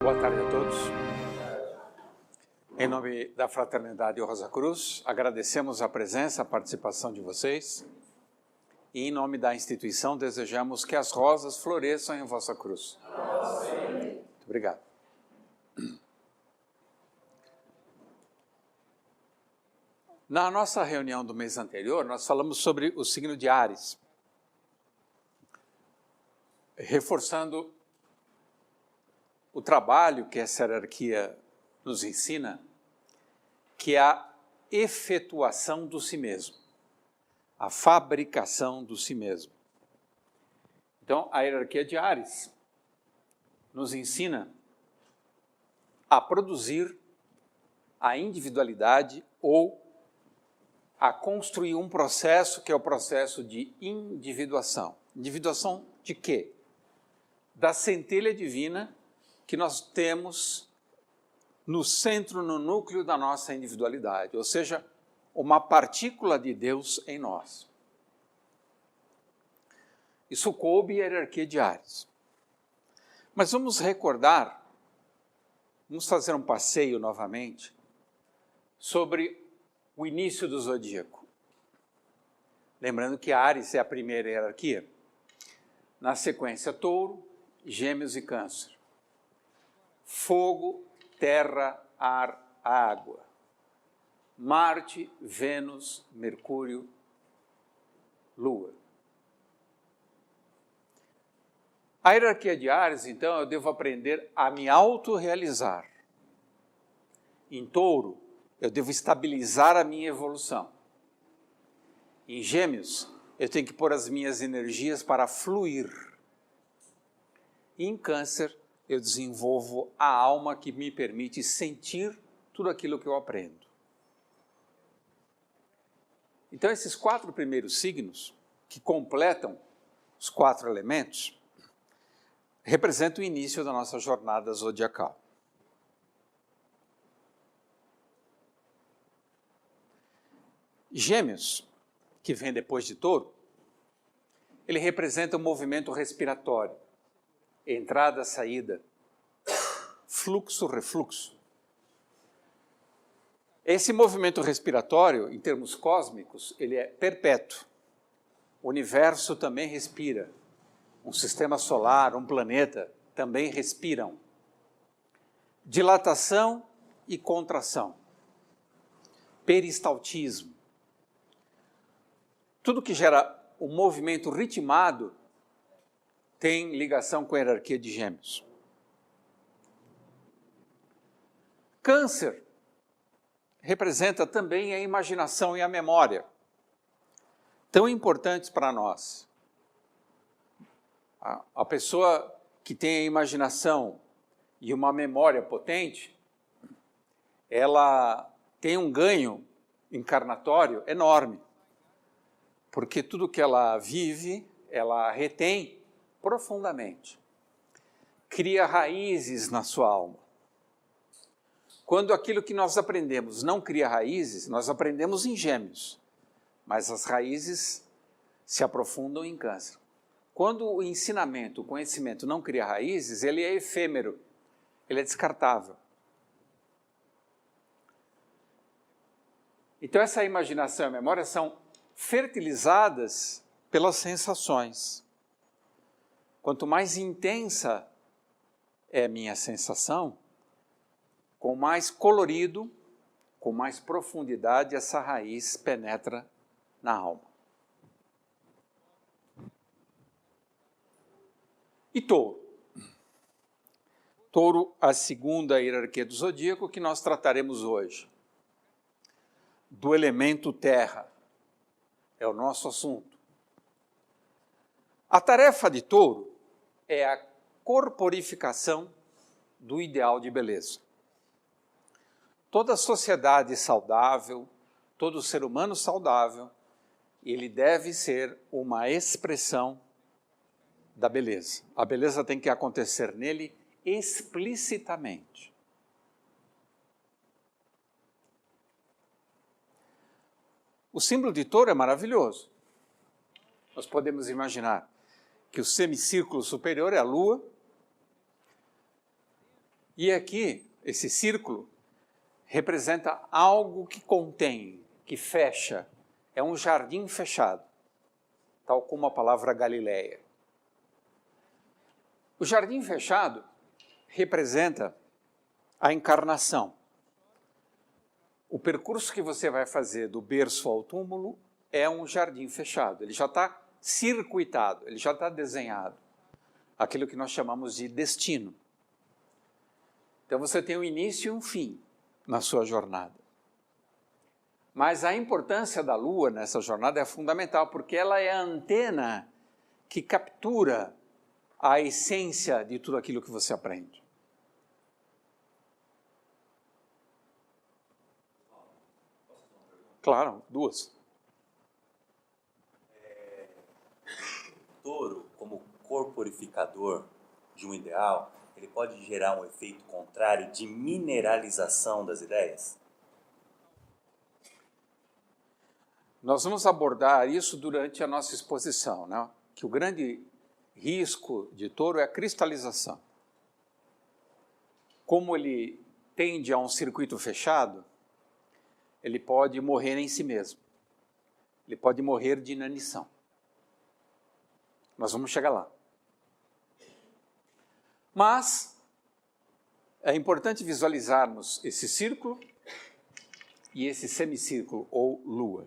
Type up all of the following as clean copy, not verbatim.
Boa tarde a todos. Em nome da Fraternidade Rosa Cruz, agradecemos a presença, a participação de vocês. E em nome da instituição, desejamos que as rosas floresçam em vossa cruz. Muito obrigado. Na nossa reunião do mês anterior, nós falamos sobre o signo de Áries, reforçando o trabalho que essa hierarquia nos ensina, que é a efetuação do si mesmo, a fabricação do si mesmo. Então, a hierarquia de Áries nos ensina a produzir a individualidade ou a construir um processo que é o processo de individuação. Individuação de quê? Da centelha divina que nós temos no centro, no núcleo da nossa individualidade, ou seja, uma partícula de Deus em nós. Isso coube a hierarquia de Áries. Mas vamos recordar, vamos fazer um passeio novamente sobre o início do zodíaco. Lembrando que Áries é a primeira hierarquia. Na sequência, Touro, Gêmeos e Câncer. Fogo, terra, ar, água. Marte, Vênus, Mercúrio, Lua. A hierarquia de Áries, então, eu devo aprender a me autorrealizar. Em Touro, eu devo estabilizar a minha evolução. Em Gêmeos, eu tenho que pôr as minhas energias para fluir. E em Câncer, eu desenvolvo a alma que me permite sentir tudo aquilo que eu aprendo. Então, esses 4 primeiros signos, que completam os 4 elementos, representam o início da nossa jornada zodiacal. Gêmeos, que vem depois de Touro, ele representa o movimento respiratório. Entrada, saída, fluxo, refluxo. Esse movimento respiratório, em termos cósmicos, ele é perpétuo. O universo também respira. Um sistema solar, um planeta, também respiram. Dilatação e contração. Peristaltismo. Tudo que gera um movimento ritmado tem ligação com a hierarquia de Gêmeos. Câncer representa também a imaginação e a memória, tão importantes para nós. A pessoa que tem a imaginação e uma memória potente, ela tem um ganho encarnatório enorme, porque tudo que ela vive, ela retém profundamente, cria raízes na sua alma. Quando aquilo que nós aprendemos não cria raízes, nós aprendemos em Gêmeos, mas as raízes se aprofundam em Câncer. Quando o ensinamento, o conhecimento não cria raízes, ele é efêmero, ele é descartável. Então essa imaginação e a memória são fertilizadas pelas sensações. Quanto mais intensa é a minha sensação, com mais colorido, com mais profundidade, essa raiz penetra na alma. E Touro. Touro, a segunda hierarquia do zodíaco que nós trataremos hoje. Do elemento terra. É o nosso assunto. A tarefa de Touro é a corporificação do ideal de beleza. Toda sociedade saudável, todo ser humano saudável, ele deve ser uma expressão da beleza. A beleza tem que acontecer nele explicitamente. O símbolo de Touro é maravilhoso. Nós podemos imaginar que o semicírculo superior é a Lua, e aqui, esse círculo, representa algo que contém, que fecha, é um jardim fechado, tal como a palavra Galileia. O jardim fechado representa a encarnação. O percurso que você vai fazer do berço ao túmulo é um jardim fechado, ele já está circuitado, ele já está desenhado, aquilo que nós chamamos de destino. Então você tem um início e um fim na sua jornada. Mas a importância da Lua nessa jornada é fundamental, porque ela é a antena que captura a essência de tudo aquilo que você aprende. Claro, duas. Touro, como corporificador de um ideal, ele pode gerar um efeito contrário de mineralização das ideias? Nós vamos abordar isso durante a nossa exposição, né? Que o grande risco de Touro é a cristalização. Como ele tende a um circuito fechado, ele pode morrer em si mesmo. Ele pode morrer de inanição. Nós vamos chegar lá. Mas é importante visualizarmos esse círculo e esse semicírculo, ou lua,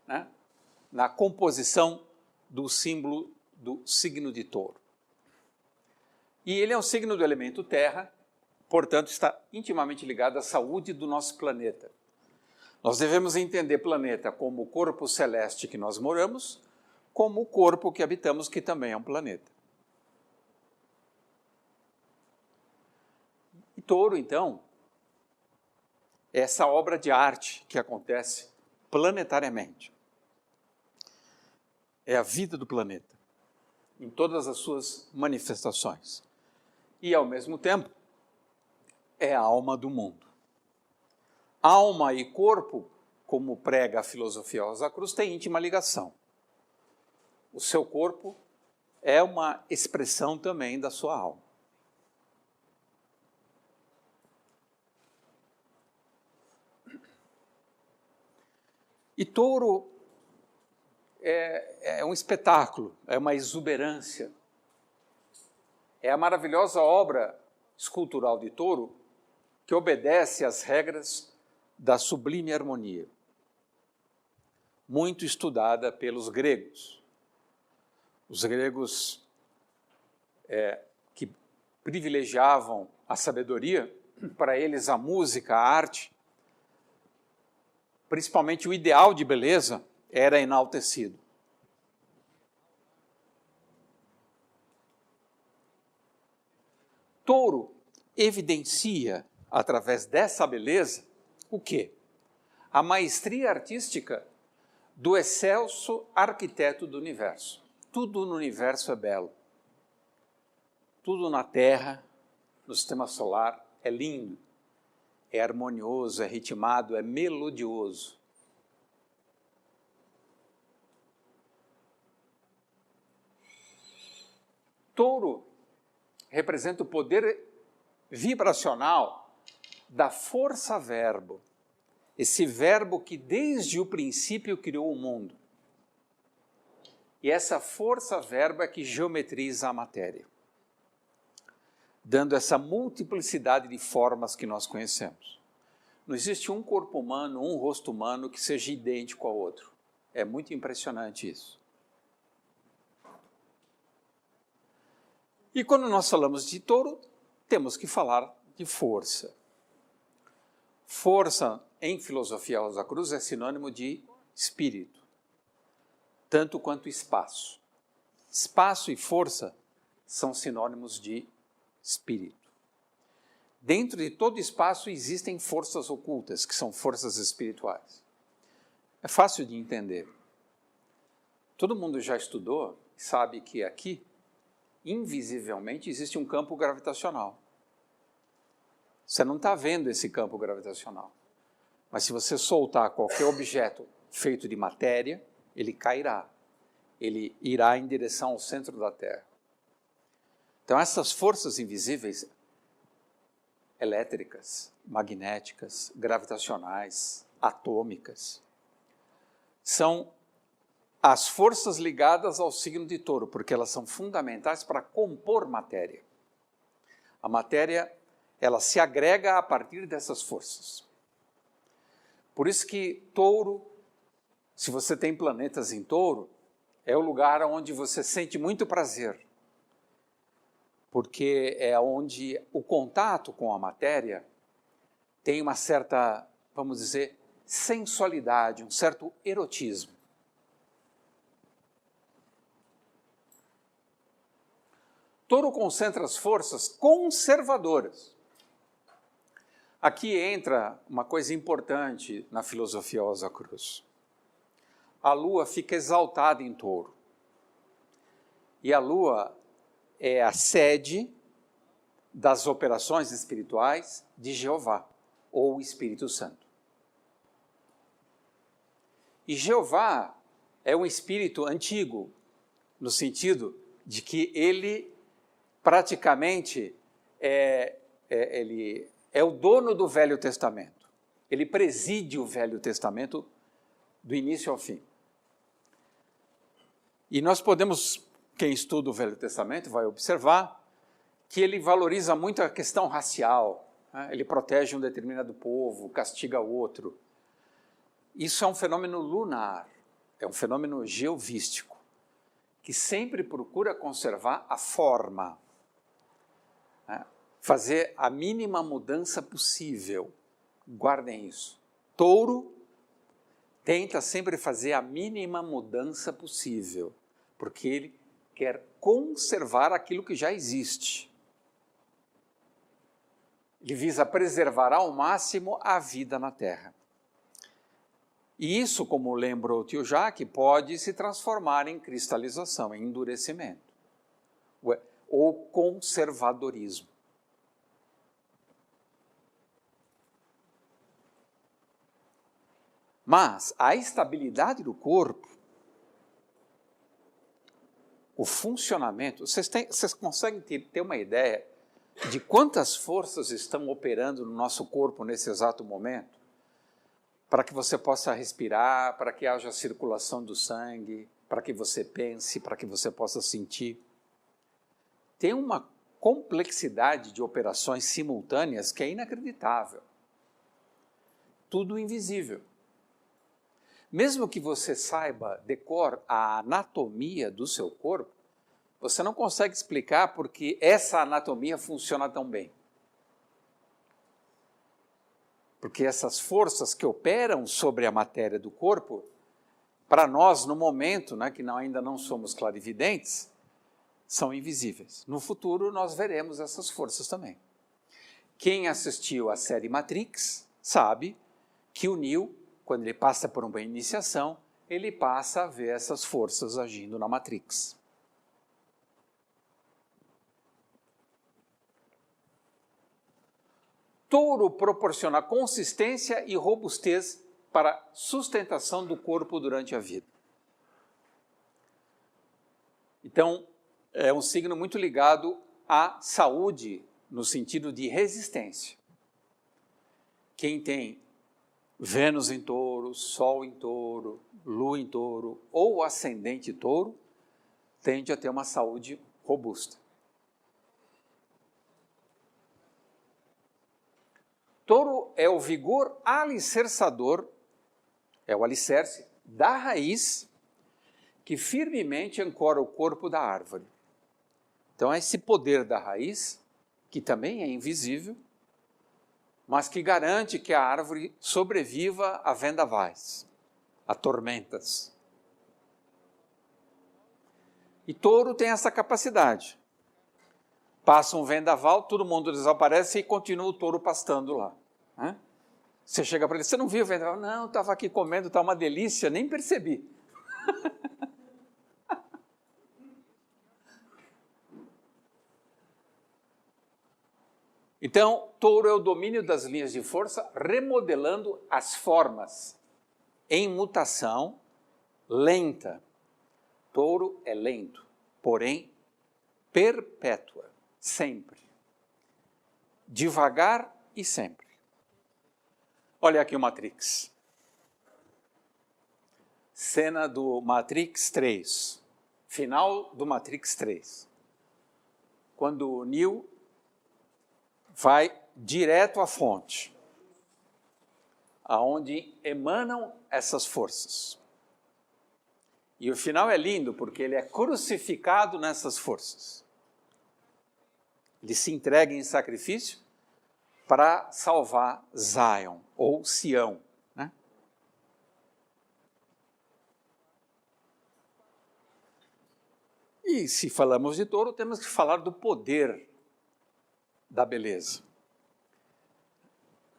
né? Na composição do símbolo do signo de Touro. E ele é um signo do elemento terra, portanto está intimamente ligado à saúde do nosso planeta. Nós devemos entender planeta como o corpo celeste que nós moramos, como o corpo que habitamos, que também é um planeta. E Touro, então, é essa obra de arte que acontece planetariamente. É a vida do planeta, em todas as suas manifestações. E, ao mesmo tempo, é a alma do mundo. Alma e corpo, como prega a filosofia Rosa Cruz, têm íntima ligação. O seu corpo é uma expressão também da sua alma. E Touro é um espetáculo, é uma exuberância. É a maravilhosa obra escultural de Touro que obedece às regras da sublime harmonia, muito estudada pelos gregos. Os gregos que privilegiavam a sabedoria, para eles a música, a arte, principalmente o ideal de beleza, era enaltecido. Touro evidencia, através dessa beleza, o quê? A maestria artística do excelso arquiteto do universo. Tudo no universo é belo. Tudo na Terra, no sistema solar, é lindo, é harmonioso, é ritmado, é melodioso. Touro representa o poder vibracional da força-verbo, esse verbo que desde o princípio criou o mundo. E essa força-verbo é que geometriza a matéria, dando essa multiplicidade de formas que nós conhecemos. Não existe um corpo humano, um rosto humano que seja idêntico ao outro. É muito impressionante isso. E quando nós falamos de Touro, temos que falar de força. Força, em filosofia Rosa Cruz, é sinônimo de espírito, tanto quanto espaço. Espaço e força são sinônimos de espírito. Dentro de todo espaço existem forças ocultas, que são forças espirituais. É fácil de entender. Todo mundo já estudou, sabe que aqui, invisivelmente, existe um campo gravitacional. Você não está vendo esse campo gravitacional. Mas se você soltar qualquer objeto feito de matéria, ele cairá. ele irá em direção ao centro da Terra. Então essas forças invisíveis, elétricas, magnéticas, gravitacionais, atômicas, são as forças ligadas ao signo de Touro, porque elas são fundamentais para compor matéria. A matéria, ela se agrega a partir dessas forças. Por isso que Touro, se você tem planetas em Touro, é o lugar onde você sente muito prazer, porque é onde o contato com a matéria tem uma certa, vamos dizer, sensualidade, um certo erotismo. Touro concentra as forças conservadoras. Aqui entra uma coisa importante na filosofia Rosa Cruz. A Lua fica exaltada em Touro. E a Lua é a sede das operações espirituais de Jeová, ou Espírito Santo. E Jeová é um espírito antigo, no sentido de que ele praticamente ele é o dono do Velho Testamento. Ele preside o Velho Testamento do início ao fim. E nós podemos, quem estuda o Velho Testamento vai observar que ele valoriza muito a questão racial, né? Ele protege um determinado povo, castiga outro. Isso é um fenômeno lunar, é um fenômeno geovístico, que sempre procura conservar a forma, né? Fazer a mínima mudança possível. Guardem isso. Touro tenta sempre fazer a mínima mudança possível, porque ele quer conservar aquilo que já existe. Ele visa preservar ao máximo a vida na Terra. E isso, como lembrou o tio Jacques, pode se transformar em cristalização, em endurecimento, ou conservadorismo. Mas a estabilidade do corpo, o funcionamento, vocês conseguem ter uma ideia de quantas forças estão operando no nosso corpo nesse exato momento? Para que você possa respirar, para que haja circulação do sangue, para que você pense, para que você possa sentir. Tem uma complexidade de operações simultâneas que é inacreditável. Tudo invisível. Mesmo que você saiba de cor a anatomia do seu corpo, você não consegue explicar porque essa anatomia funciona tão bem. Porque essas forças que operam sobre a matéria do corpo, para nós, no momento, né, que ainda não somos clarividentes, são invisíveis. No futuro, nós veremos essas forças também. Quem assistiu à série Matrix sabe que o Neo, quando ele passa por uma iniciação, ele passa a ver essas forças agindo na Matrix. Touro proporciona consistência e robustez para a sustentação do corpo durante a vida. Então, é um signo muito ligado à saúde, no sentido de resistência. Quem tem Vênus em Touro, Sol em Touro, Lua em Touro ou ascendente Touro, tende a ter uma saúde robusta. Touro é o vigor alicerçador, é o alicerce da raiz que firmemente ancora o corpo da árvore. Então é esse poder da raiz, que também é invisível, mas que garante que a árvore sobreviva a vendavais, a tormentas. E Touro tem essa capacidade. Passa um vendaval, todo mundo desaparece e continua o touro pastando lá. Né? Você chega para ele, você não viu o vendaval? Não, estava aqui comendo, está uma delícia, nem percebi. Então, Touro é o domínio das linhas de força, remodelando as formas em mutação lenta, Touro é lento, porém perpétua, sempre. Devagar e sempre. Olha aqui o Matrix. Cena do Matrix 3. Final do Matrix 3. Quando o Neo vai direto à fonte, aonde emanam essas forças. E o final é lindo, porque ele é crucificado nessas forças. Ele se entrega em sacrifício para salvar Zion, ou Sião, né? E se falamos de touro, temos que falar do poder da beleza.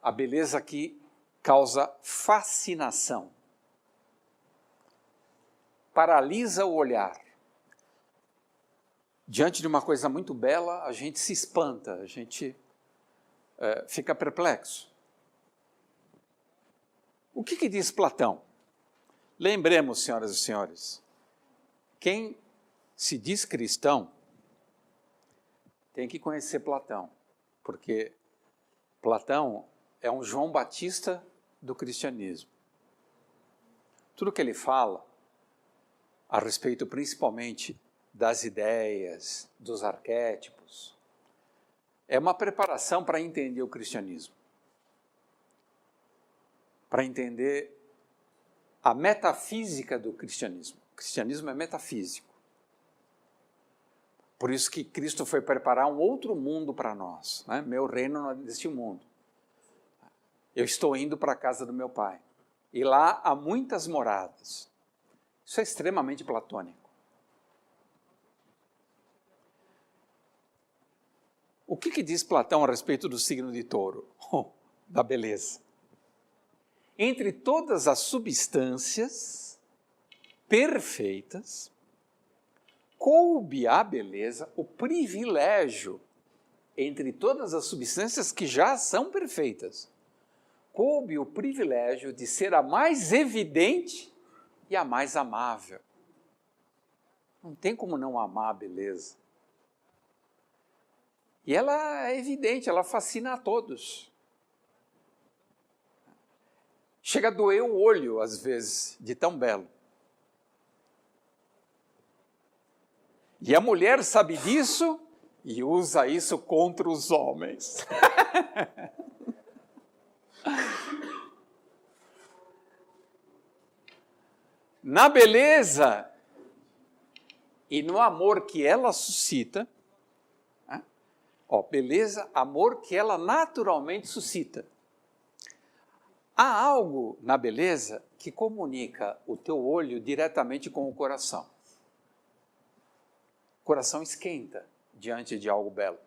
A beleza que causa fascinação. Paralisa o olhar. Diante de uma coisa muito bela, a gente se espanta, a gente fica perplexo. O que diz Platão? Lembremos, senhoras e senhores, quem se diz cristão tem que conhecer Platão, porque Platão é um João Batista do cristianismo. Tudo que ele fala, a respeito principalmente das ideias, dos arquétipos, é uma preparação para entender o cristianismo, para entender a metafísica do cristianismo. O cristianismo é metafísico. Por isso que Cristo foi preparar um outro mundo para nós, né? Meu reino não é deste mundo. Eu estou indo para a casa do meu Pai. E lá há muitas moradas. Isso é extremamente platônico. O que diz Platão a respeito do signo de touro? Da beleza. Entre todas as substâncias perfeitas, coube à beleza o privilégio, entre todas as substâncias que já são perfeitas, coube o privilégio de ser a mais evidente e a mais amável. Não tem como não amar a beleza. E ela é evidente, ela fascina a todos. Chega a doer o olho, às vezes, de tão belo. E a mulher sabe disso e usa isso contra os homens. Na beleza e no amor que ela suscita, beleza, amor que ela naturalmente suscita. Há algo na beleza que comunica o teu olho diretamente com o coração. O coração esquenta diante de algo belo.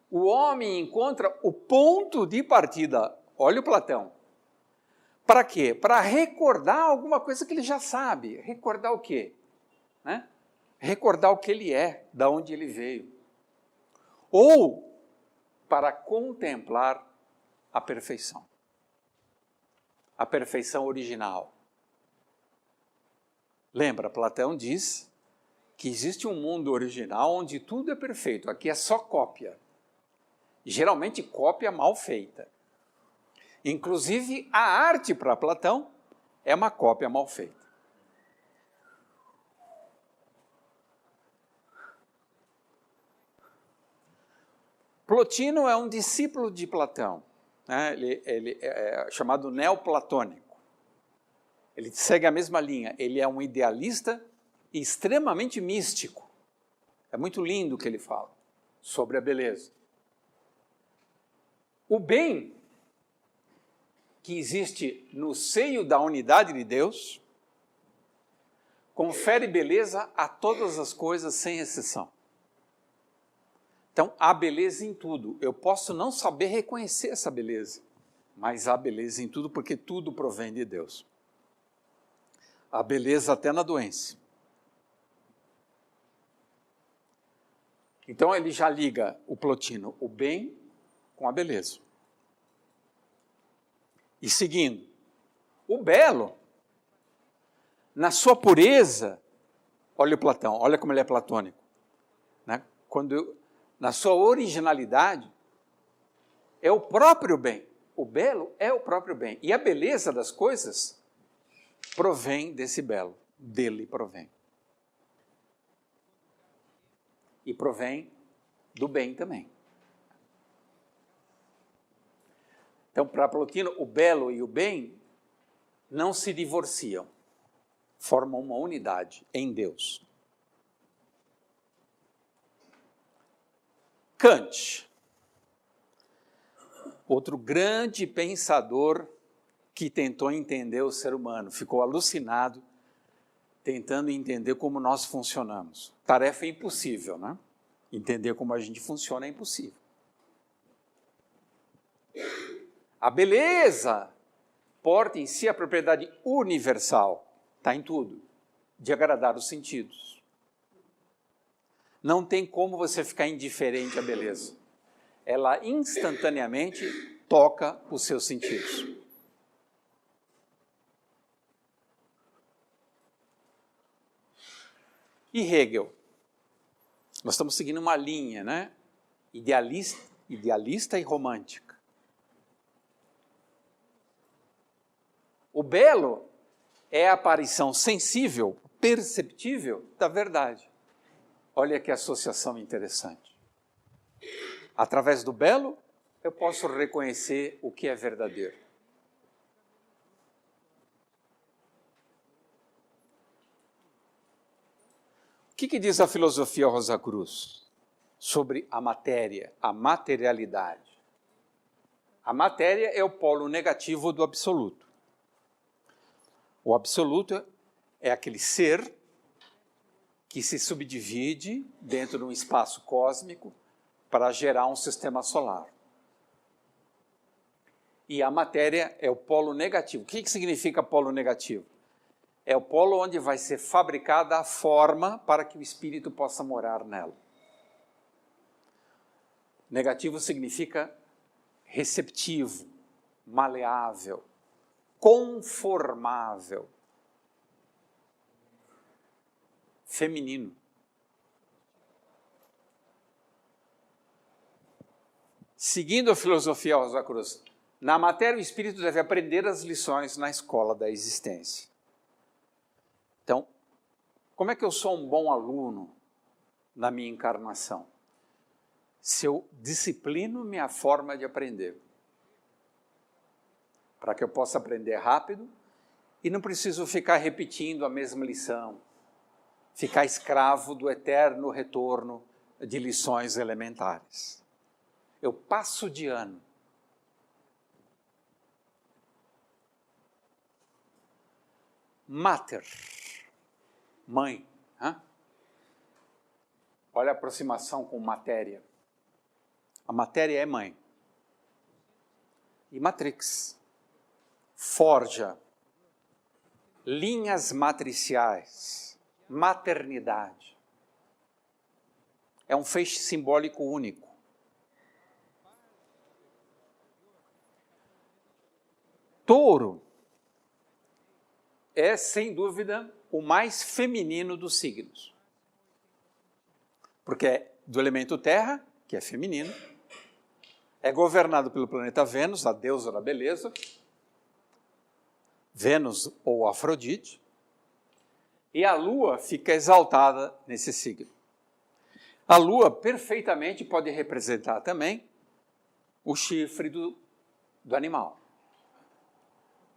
O homem encontra o ponto de partida, olha o Platão. Para quê? Para recordar alguma coisa que ele já sabe. Recordar o quê? Né? Recordar o que ele é, de onde ele veio. Ou para contemplar a perfeição. A perfeição original. Lembra, Platão diz que existe um mundo original onde tudo é perfeito. Aqui é só cópia. Geralmente cópia mal feita. Inclusive a arte para Platão é uma cópia mal feita. Plotino é um discípulo de Platão, né? Ele é chamado neoplatônico. Ele segue a mesma linha, ele é um idealista e extremamente místico. É muito lindo o que ele fala sobre a beleza. O bem que existe no seio da unidade de Deus confere beleza a todas as coisas sem exceção. Então, há beleza em tudo. Eu posso não saber reconhecer essa beleza, mas há beleza em tudo porque tudo provém de Deus. Há beleza até na doença. Então ele já liga o Plotino, o bem com a beleza. E seguindo, o belo na sua pureza, olha o Platão, olha como ele é platônico, né? Na sua originalidade, é o próprio bem. O belo é o próprio bem. E a beleza das coisas provém desse belo, dele provém. E provém do bem também. Então, para Plotino, o belo e o bem não se divorciam, formam uma unidade em Deus. Kant, outro grande pensador que tentou entender o ser humano, ficou alucinado tentando entender como nós funcionamos. Tarefa impossível, né? Entender como a gente funciona é impossível. A beleza porta em si a propriedade universal, está em tudo, de agradar os sentidos. Não tem como você ficar indiferente à beleza. Ela instantaneamente toca os seus sentidos. E Hegel? Nós estamos seguindo uma linha, né? Idealista e romântica. O belo é a aparição sensível, perceptível da verdade. Olha que associação interessante. Através do belo, eu posso reconhecer o que é verdadeiro. O que diz a filosofia Rosa Cruz sobre a matéria, a materialidade? A matéria é o polo negativo do absoluto. O absoluto é aquele ser que se subdivide dentro de um espaço cósmico para gerar um sistema solar. E a matéria é o polo negativo. O que significa polo negativo? É o polo onde vai ser fabricada a forma para que o espírito possa morar nela. Negativo significa receptivo, maleável, conformável, feminino. Seguindo a filosofia Rosa Cruz, na matéria o espírito deve aprender as lições na escola da existência. Então, como é que eu sou um bom aluno na minha encarnação? Se eu disciplino minha forma de aprender, para que eu possa aprender rápido e não preciso ficar repetindo a mesma lição, ficar escravo do eterno retorno de lições elementares. Eu passo de ano. Mater, mãe. Olha a aproximação com matéria. A matéria é mãe. E matrix, forja, linhas matriciais, maternidade. É um feixe simbólico único. Touro é, sem dúvida, o mais feminino dos signos. Porque é do elemento terra, que é feminino, é governado pelo planeta Vênus, a deusa da beleza, Vênus ou Afrodite, e a Lua fica exaltada nesse signo. A Lua perfeitamente pode representar também o chifre do animal,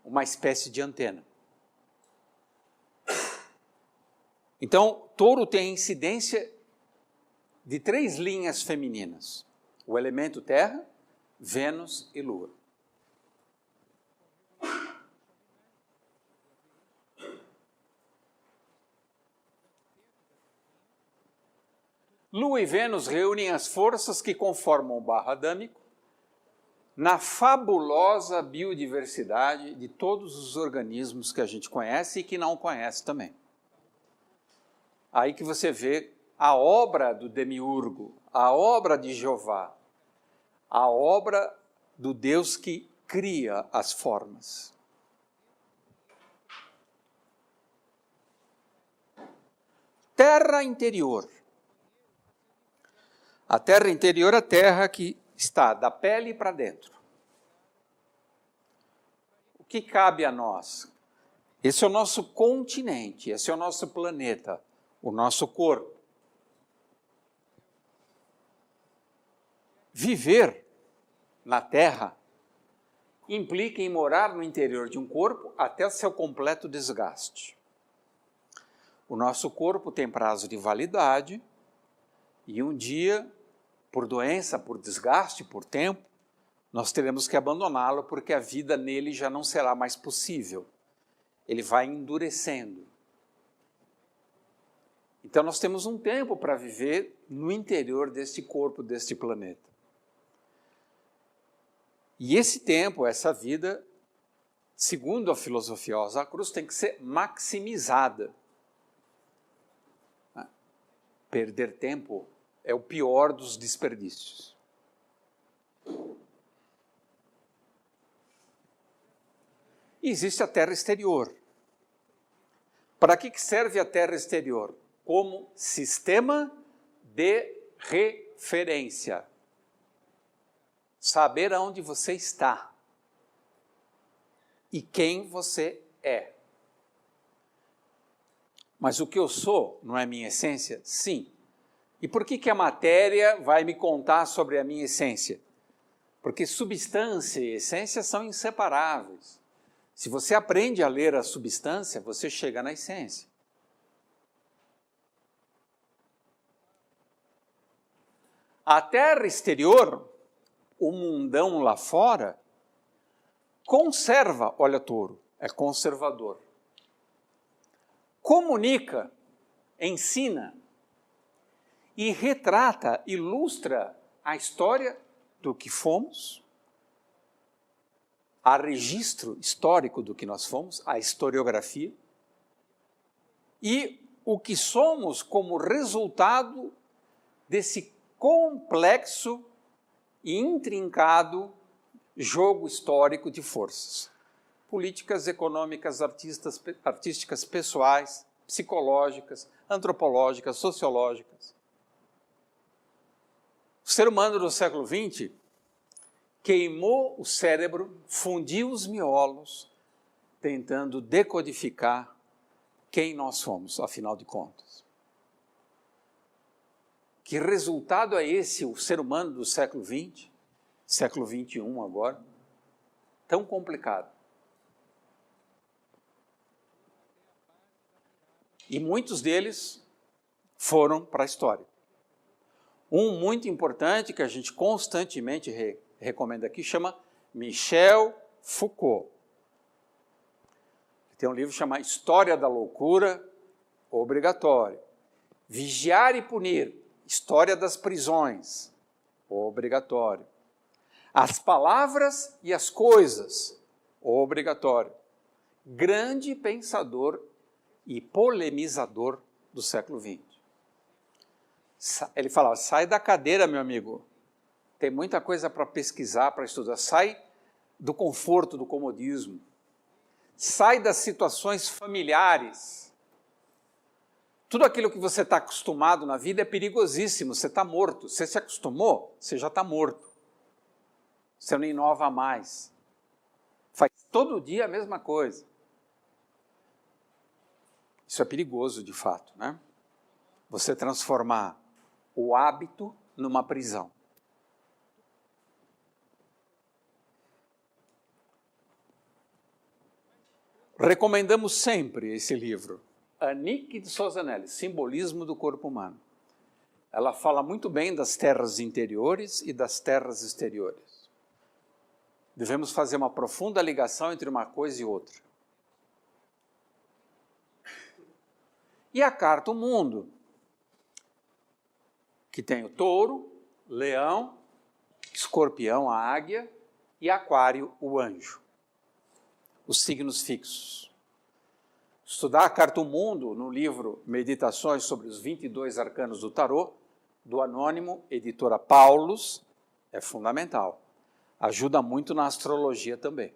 uma espécie de antena. Então, Touro tem a incidência de 3 linhas femininas: o elemento terra, Vênus e Lua. Lua e Vênus reúnem as forças que conformam o barro adâmico na fabulosa biodiversidade de todos os organismos que a gente conhece e que não conhece também. Aí que você vê a obra do demiurgo, a obra de Jeová, a obra do Deus que cria as formas. terra interior. A terra interior é a terra que está da pele para dentro. O que cabe a nós? Esse é o nosso continente, esse é o nosso planeta, o nosso corpo. Viver na Terra implica em morar no interior de um corpo até seu completo desgaste. O nosso corpo tem prazo de validade e um dia, por doença, por desgaste, por tempo, nós teremos que abandoná-lo porque a vida nele já não será mais possível. Ele vai endurecendo. Então nós temos um tempo para viver no interior deste corpo, deste planeta. E esse tempo, essa vida, segundo a filosofia Rosa Cruz, tem que ser maximizada. Perder tempo é o pior dos desperdícios. E existe a terra exterior. Para que serve a terra exterior? Como sistema de referência. Saber aonde você está e quem você é. Mas o que eu sou não é minha essência? Sim. E por que a matéria vai me contar sobre a minha essência? Porque substância e essência são inseparáveis. Se você aprende a ler a substância, você chega na essência. A terra exterior, o mundão lá fora, conserva, olha touro, é conservador. Comunica, ensina e retrata, ilustra a história do que fomos, há registro histórico do que nós fomos, a historiografia, e o que somos como resultado desse complexo e intrincado jogo histórico de forças. Políticas, econômicas, artísticas, pessoais, psicológicas, antropológicas, sociológicas. O ser humano do século XX queimou o cérebro, fundiu os miolos, tentando decodificar quem nós somos, afinal de contas. Que resultado é esse, o ser humano do século XX, século XXI agora, tão complicado? E muitos deles foram para a história. Um muito importante que a gente constantemente recomenda aqui chama Michel Foucault. Tem um livro chamado História da Loucura Obrigatória. Vigiar e Punir, História das Prisões, obrigatório. As Palavras e as Coisas, obrigatório. Grande pensador e polemizador do século XX. Ele falava, sai da cadeira, meu amigo. Tem muita coisa para pesquisar, para estudar. Sai do conforto, do comodismo. Sai das situações familiares. Tudo aquilo que você está acostumado na vida é perigosíssimo, você está morto. Você se acostumou, você já está morto. Você não inova mais. Faz todo dia a mesma coisa. Isso é perigoso, de fato, né? Você transformar o hábito numa prisão. Recomendamos sempre esse livro. Annick de Souza-Nelly, Simbolismo do Corpo Humano. Ela fala muito bem das terras interiores e das terras exteriores. Devemos fazer uma profunda ligação entre uma coisa e outra. E a carta O Mundo, que tem o touro, leão, escorpião, a águia, e aquário, o anjo. Os signos fixos. Estudar a carta O Mundo no livro Meditações sobre os 22 Arcanos do Tarô, do anônimo editora Paulus, é fundamental. Ajuda muito na astrologia também.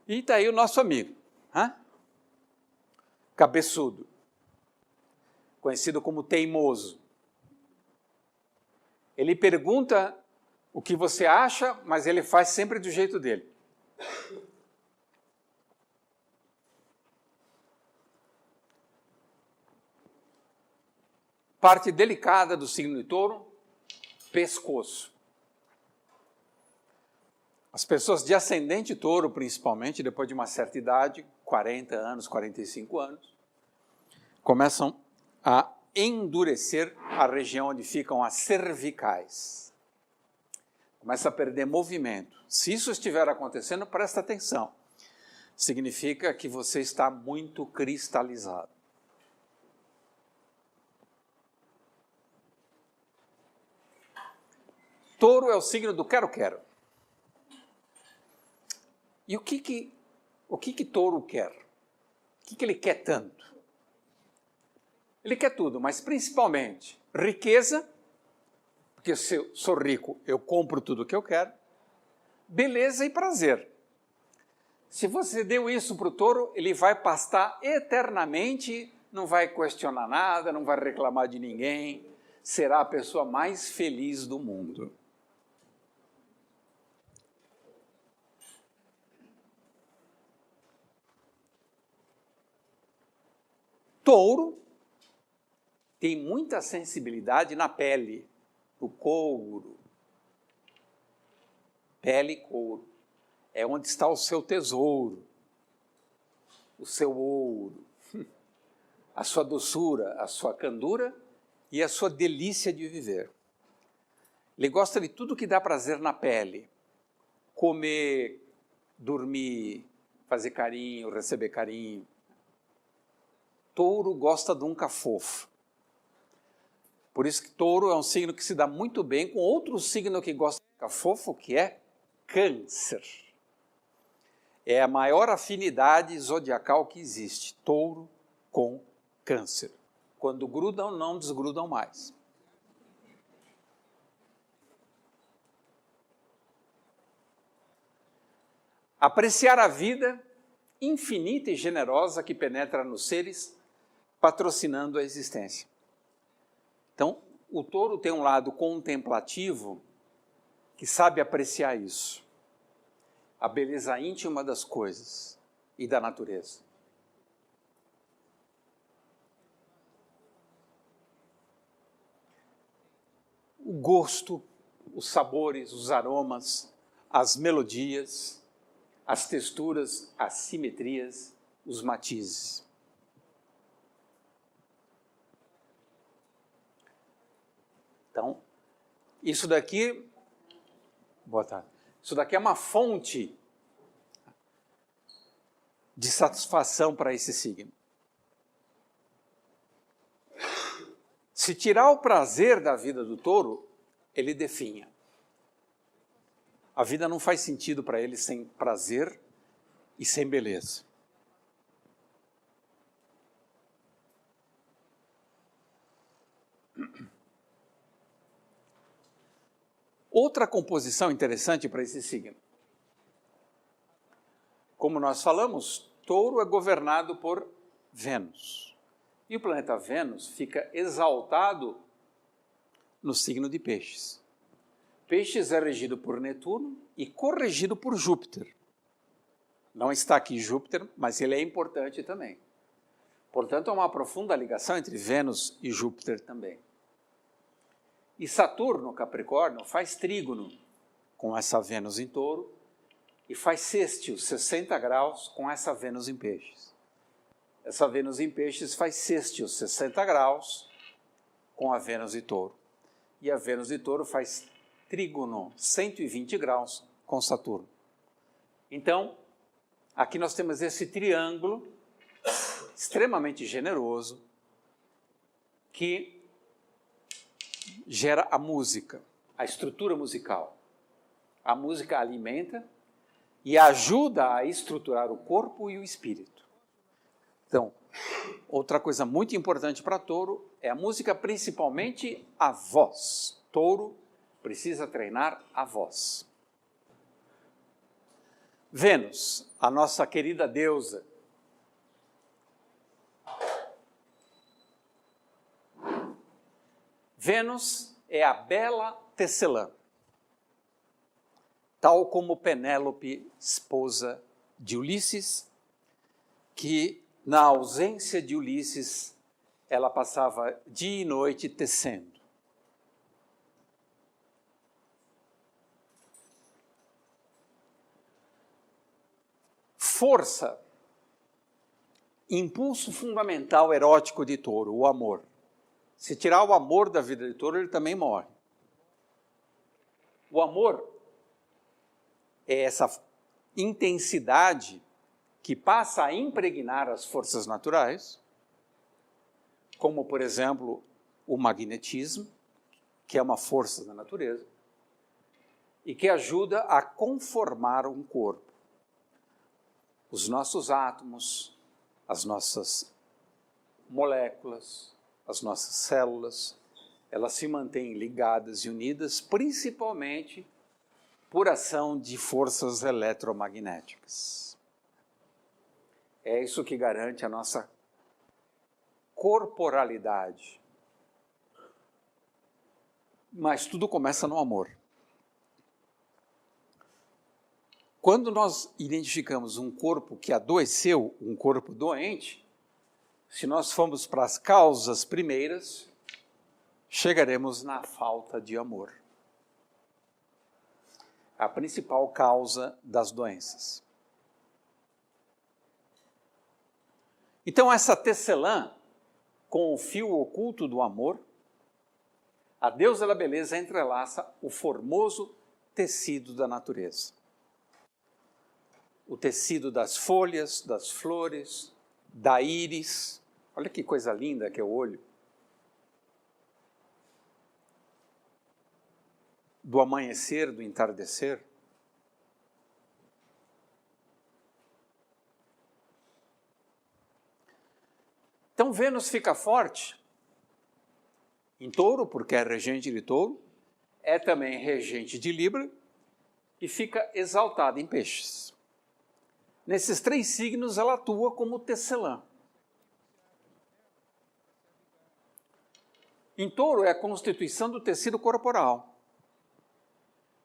E está aí o nosso amigo. cabeçudo, conhecido como teimoso. Ele pergunta o que você acha, mas ele faz sempre do jeito dele. Parte delicada do signo de Touro, pescoço. As pessoas de ascendente Touro, principalmente, depois de uma certa idade, 40 anos, 45 anos, começam a endurecer a região onde ficam as cervicais. Começa a perder movimento. Se isso estiver acontecendo, presta atenção. Significa que você está muito cristalizado. Touro é o signo do quero-quero. E o que Touro quer? O que ele quer tanto? Ele quer tudo, mas principalmente riqueza, porque se eu sou rico, eu compro tudo o que eu quero, beleza e prazer. Se você deu isso para o Touro, ele vai pastar eternamente, não vai questionar nada, não vai reclamar de ninguém, será a pessoa mais feliz do mundo. Touro tem muita sensibilidade na pele, no couro. Pele e couro. É onde está o seu tesouro, o seu ouro, a sua doçura, a sua candura e a sua delícia de viver. Ele gosta de tudo que dá prazer na pele. Comer, dormir, fazer carinho, receber carinho. Touro gosta de um cafofo. Por isso que Touro é um signo que se dá muito bem com outro signo que gosta de cafofo, que é Câncer. É a maior afinidade zodiacal que existe, Touro com Câncer. Quando grudam, não desgrudam mais. Apreciar a vida infinita e generosa que penetra nos seres, patrocinando a existência. Então, o Touro tem um lado contemplativo que sabe apreciar isso. A beleza íntima das coisas e da natureza. O gosto, os sabores, os aromas, as melodias, as texturas, as simetrias, os matizes. Então, isso daqui, boa tarde, isso daqui é uma fonte de satisfação para esse signo. Se tirar o prazer da vida do Touro, ele definha. A vida não faz sentido para ele sem prazer e sem beleza. Outra composição interessante para esse signo. Como nós falamos, Touro é governado por Vênus. E o planeta Vênus fica exaltado no signo de Peixes. Peixes é regido por Netuno e corregido por Júpiter. Não está aqui Júpiter, mas ele é importante também. Portanto, há uma profunda ligação entre Vênus e Júpiter também. E Saturno, Capricórnio, faz trígono com essa Vênus em Touro e faz sextil, 60 graus, com essa Vênus em Peixes. Essa Vênus em Peixes faz sextil, 60 graus, com a Vênus em Touro. E a Vênus de Touro faz trígono, 120 graus, com Saturno. Então, aqui nós temos esse triângulo extremamente generoso que gera a música, a estrutura musical. A música alimenta e ajuda a estruturar o corpo e o espírito. Então, outra coisa muito importante para Touro é a música, principalmente a voz. Touro precisa treinar a voz. Vênus, a nossa querida deusa, Vênus é a bela tecelã, tal como Penélope, esposa de Ulisses, que na ausência de Ulisses, ela passava dia e noite tecendo. Força, impulso fundamental erótico de Touro, o amor. Se tirar o amor da vida de Touro, ele também morre. O amor é essa intensidade que passa a impregnar as forças naturais, como, por exemplo, o magnetismo, que é uma força da natureza, e que ajuda a conformar um corpo. Os nossos átomos, as nossas moléculas, as nossas células, elas se mantêm ligadas e unidas, principalmente por ação de forças eletromagnéticas. É isso que garante a nossa corporalidade. Mas tudo começa no amor. Quando nós identificamos um corpo que adoeceu, um corpo doente, se nós formos para as causas primeiras, chegaremos na falta de amor. A principal causa das doenças. Então, essa tecelã, com o fio oculto do amor, a deusa da beleza entrelaça o formoso tecido da natureza. O tecido das folhas, das flores, da íris. Olha que coisa linda que é o olho. Do amanhecer, do entardecer. Então, Vênus fica forte em Touro, porque é regente de Touro, é também regente de Libra e fica exaltada em Peixes. Nesses 3 signos, ela atua como tecelã. Em Touro, é a constituição do tecido corporal.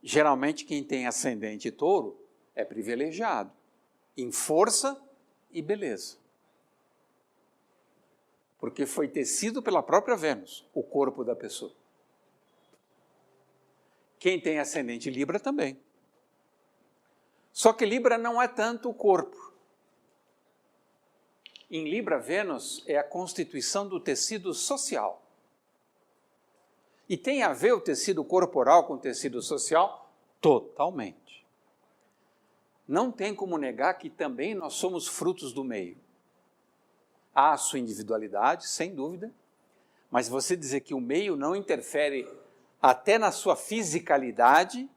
Geralmente, quem tem ascendente Touro é privilegiado em força e beleza. Porque foi tecido pela própria Vênus, o corpo da pessoa. Quem tem ascendente Libra também. Só que Libra não é tanto o corpo. Em Libra, Vênus é a constituição do tecido social. E tem a ver o tecido corporal com o tecido social? Totalmente. Não tem como negar que também nós somos frutos do meio. Há a sua individualidade, sem dúvida, mas você dizer que o meio não interfere até na sua fisicalidade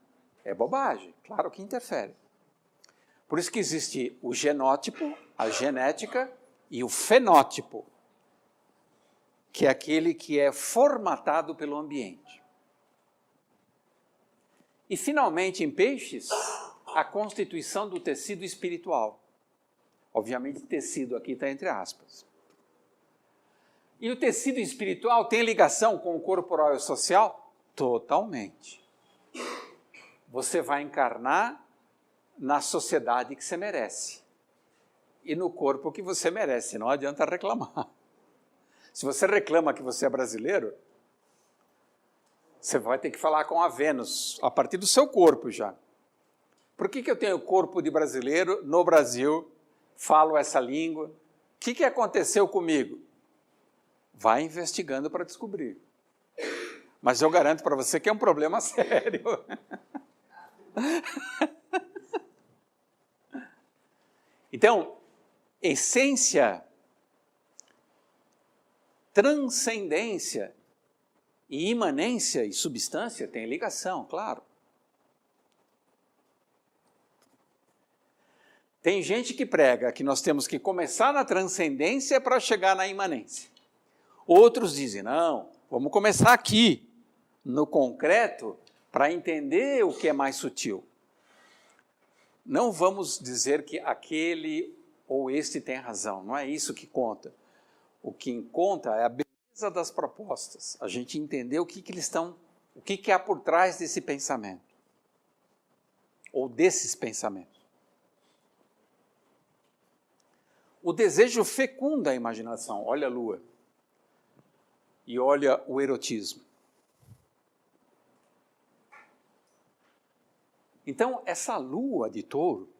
é bobagem. Claro que interfere. Por isso que existe o genótipo, a genética, e o fenótipo, que é aquele que é formatado pelo ambiente. E, finalmente, em Peixes, a constituição do tecido espiritual. Obviamente, tecido aqui está entre aspas. E o tecido espiritual tem ligação com o corporal e o social? Totalmente. Você vai encarnar na sociedade que você merece. E no corpo que você merece, não adianta reclamar. Se você reclama que você é brasileiro, você vai ter que falar com a Vênus, a partir do seu corpo já. Por que eu tenho corpo de brasileiro no Brasil, falo essa língua? O que aconteceu comigo? Vai investigando para descobrir. Mas eu garanto para você que é um problema sério. Então, essência, transcendência e imanência e substância têm ligação, claro. Tem gente que prega que nós temos que começar na transcendência para chegar na imanência. Outros dizem, não, vamos começar aqui, no concreto, para entender o que é mais sutil. Não vamos dizer que aquele ou este tem razão, não é isso que conta. O que conta é a beleza das propostas, a gente entender o que eles estão, o que há por trás desse pensamento, ou desses pensamentos. O desejo fecunda a imaginação, olha a lua, e olha o erotismo. Então, essa lua de touro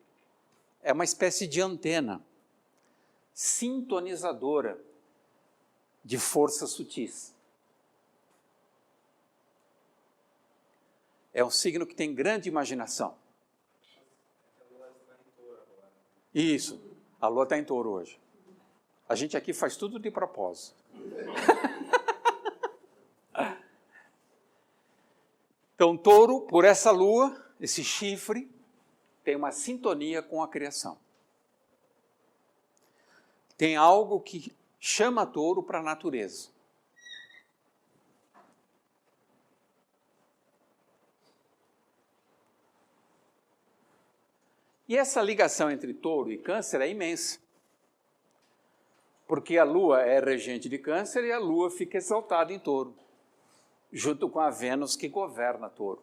é uma espécie de antena sintonizadora de forças sutis. É um signo que tem grande imaginação. Isso, a lua está em touro hoje. A gente aqui faz tudo de propósito. Então, touro, por essa lua, esse chifre, tem uma sintonia com a criação. Tem algo que chama touro para a natureza. E essa ligação entre touro e câncer é imensa. Porque a lua é regente de câncer e a lua fica exaltada em touro, junto com a Vênus que governa touro.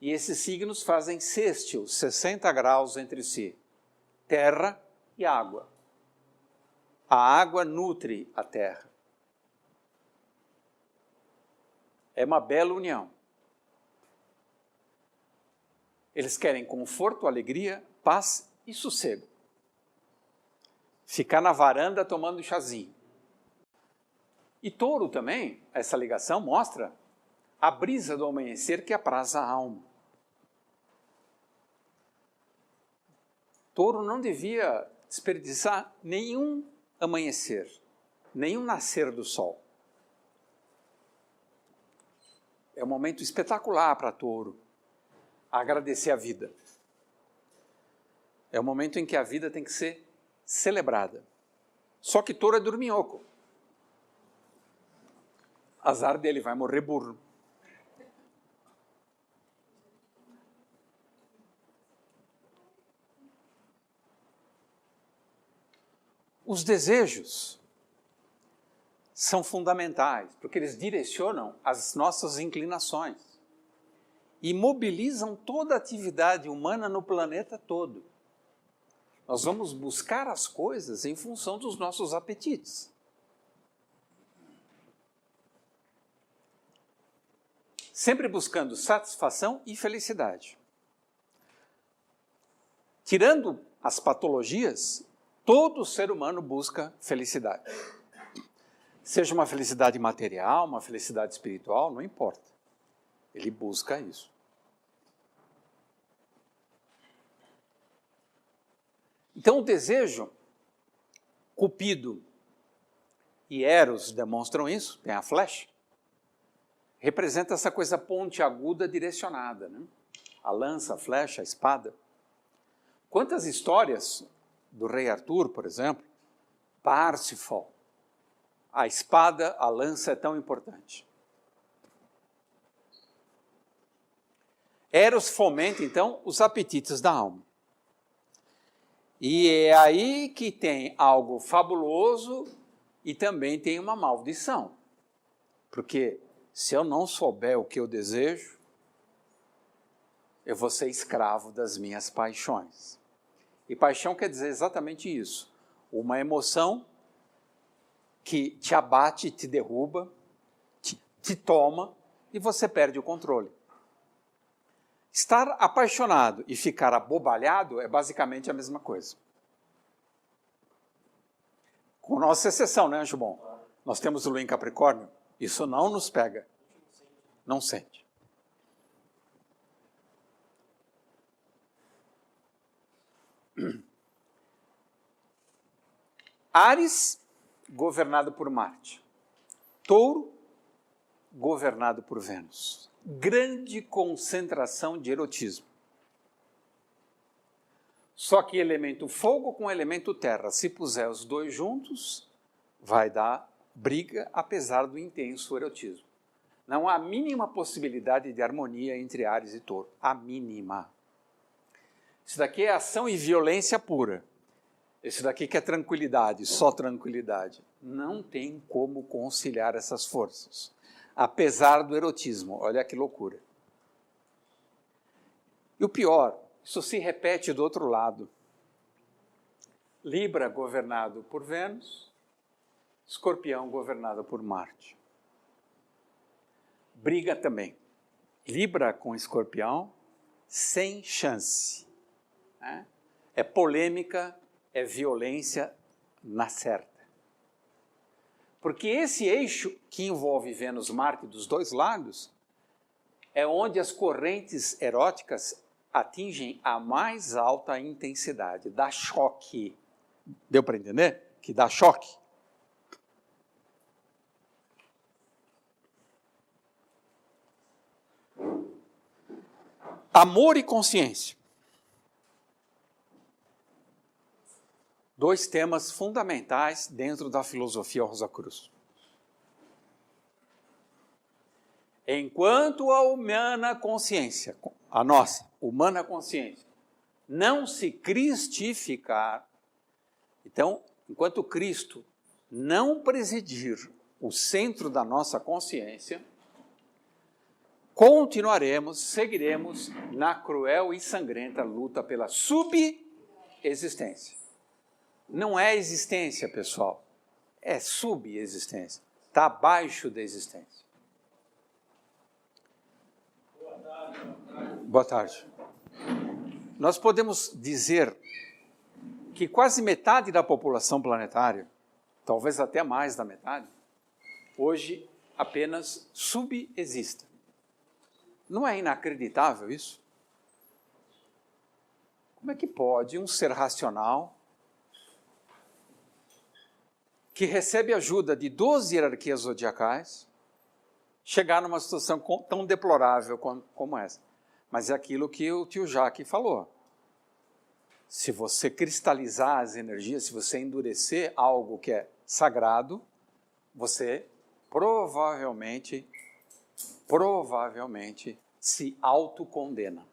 E esses signos fazem sextil, 60 graus entre si, terra e água. A água nutre a terra. É uma bela união. Eles querem conforto, alegria, paz e sossego. Ficar na varanda tomando chazinho. E touro também, essa ligação mostra a brisa do amanhecer que apraz a alma. Touro não devia desperdiçar nenhum amanhecer, nenhum nascer do sol. É um momento espetacular para touro, agradecer a vida. É um momento em que a vida tem que ser celebrada. Só que touro é dorminhoco. Azar dele, vai morrer burro. Os desejos são fundamentais, porque eles direcionam as nossas inclinações e mobilizam toda a atividade humana no planeta todo. Nós vamos buscar as coisas em função dos nossos apetites. Sempre buscando satisfação e felicidade. Tirando as patologias, todo ser humano busca felicidade. Seja uma felicidade material, uma felicidade espiritual, não importa. Ele busca isso. Então o desejo, Cupido e Eros demonstram isso, tem a flecha, representa essa coisa pontiaguda direcionada, né? A lança, a flecha, a espada. Quantas histórias do rei Arthur, por exemplo, Parsifal, a espada, a lança é tão importante. Eros fomenta, então, os apetites da alma. E é aí que tem algo fabuloso e também tem uma maldição. Porque se eu não souber o que eu desejo, eu vou ser escravo das minhas paixões. E paixão quer dizer exatamente isso. Uma emoção que te abate, te derruba, te toma e você perde o controle. Estar apaixonado e ficar abobalhado é basicamente a mesma coisa. Com nossa exceção, né, Anjo Bom? Nós temos o Lua em Capricórnio, isso não nos pega. Não sente. Áries, governado por Marte. Touro, governado por Vênus. Grande concentração de erotismo. Só que elemento fogo com elemento terra, se puser os dois juntos, vai dar briga, apesar do intenso erotismo. Não há a mínima possibilidade de harmonia entre Áries e Touro. A mínima. Isso daqui é ação e violência pura. Esse daqui que é tranquilidade, só tranquilidade. Não tem como conciliar essas forças, apesar do erotismo. Olha que loucura. E o pior, isso se repete do outro lado. Libra governado por Vênus, Escorpião governado por Marte. Briga também. Libra com Escorpião, sem chance. Né? É polêmica, é violência na certa. Porque esse eixo que envolve Vênus-Marte dos dois lados é onde as correntes eróticas atingem a mais alta intensidade, dá choque. Deu para entender? Que dá choque. Amor e consciência. Dois temas fundamentais dentro da filosofia Rosa Cruz. Enquanto a humana consciência, a nossa humana consciência, não se cristificar, então, enquanto Cristo não presidir o centro da nossa consciência, continuaremos, seguiremos na cruel e sangrenta luta pela subexistência. Não é existência, pessoal, é subexistência, está abaixo da existência. Boa tarde. Nós podemos dizer que quase metade da população planetária, talvez até mais da metade, hoje apenas subexiste. Não é inacreditável isso? Como é que pode um ser racional que recebe ajuda de 12 hierarquias zodiacais chegar numa situação tão deplorável como essa? Mas é aquilo que o tio Jacques falou. Se você cristalizar as energias, se você endurecer algo que é sagrado, você provavelmente se autocondena.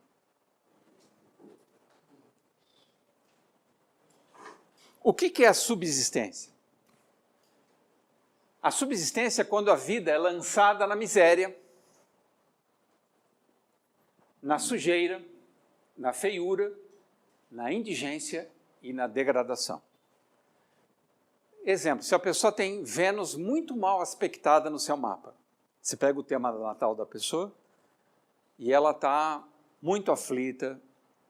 O que é a subsistência? A subsistência é quando a vida é lançada na miséria, na sujeira, na feiura, na indigência e na degradação. Exemplo, se a pessoa tem Vênus muito mal aspectada no seu mapa, você pega o tema natal da pessoa e ela está muito aflita,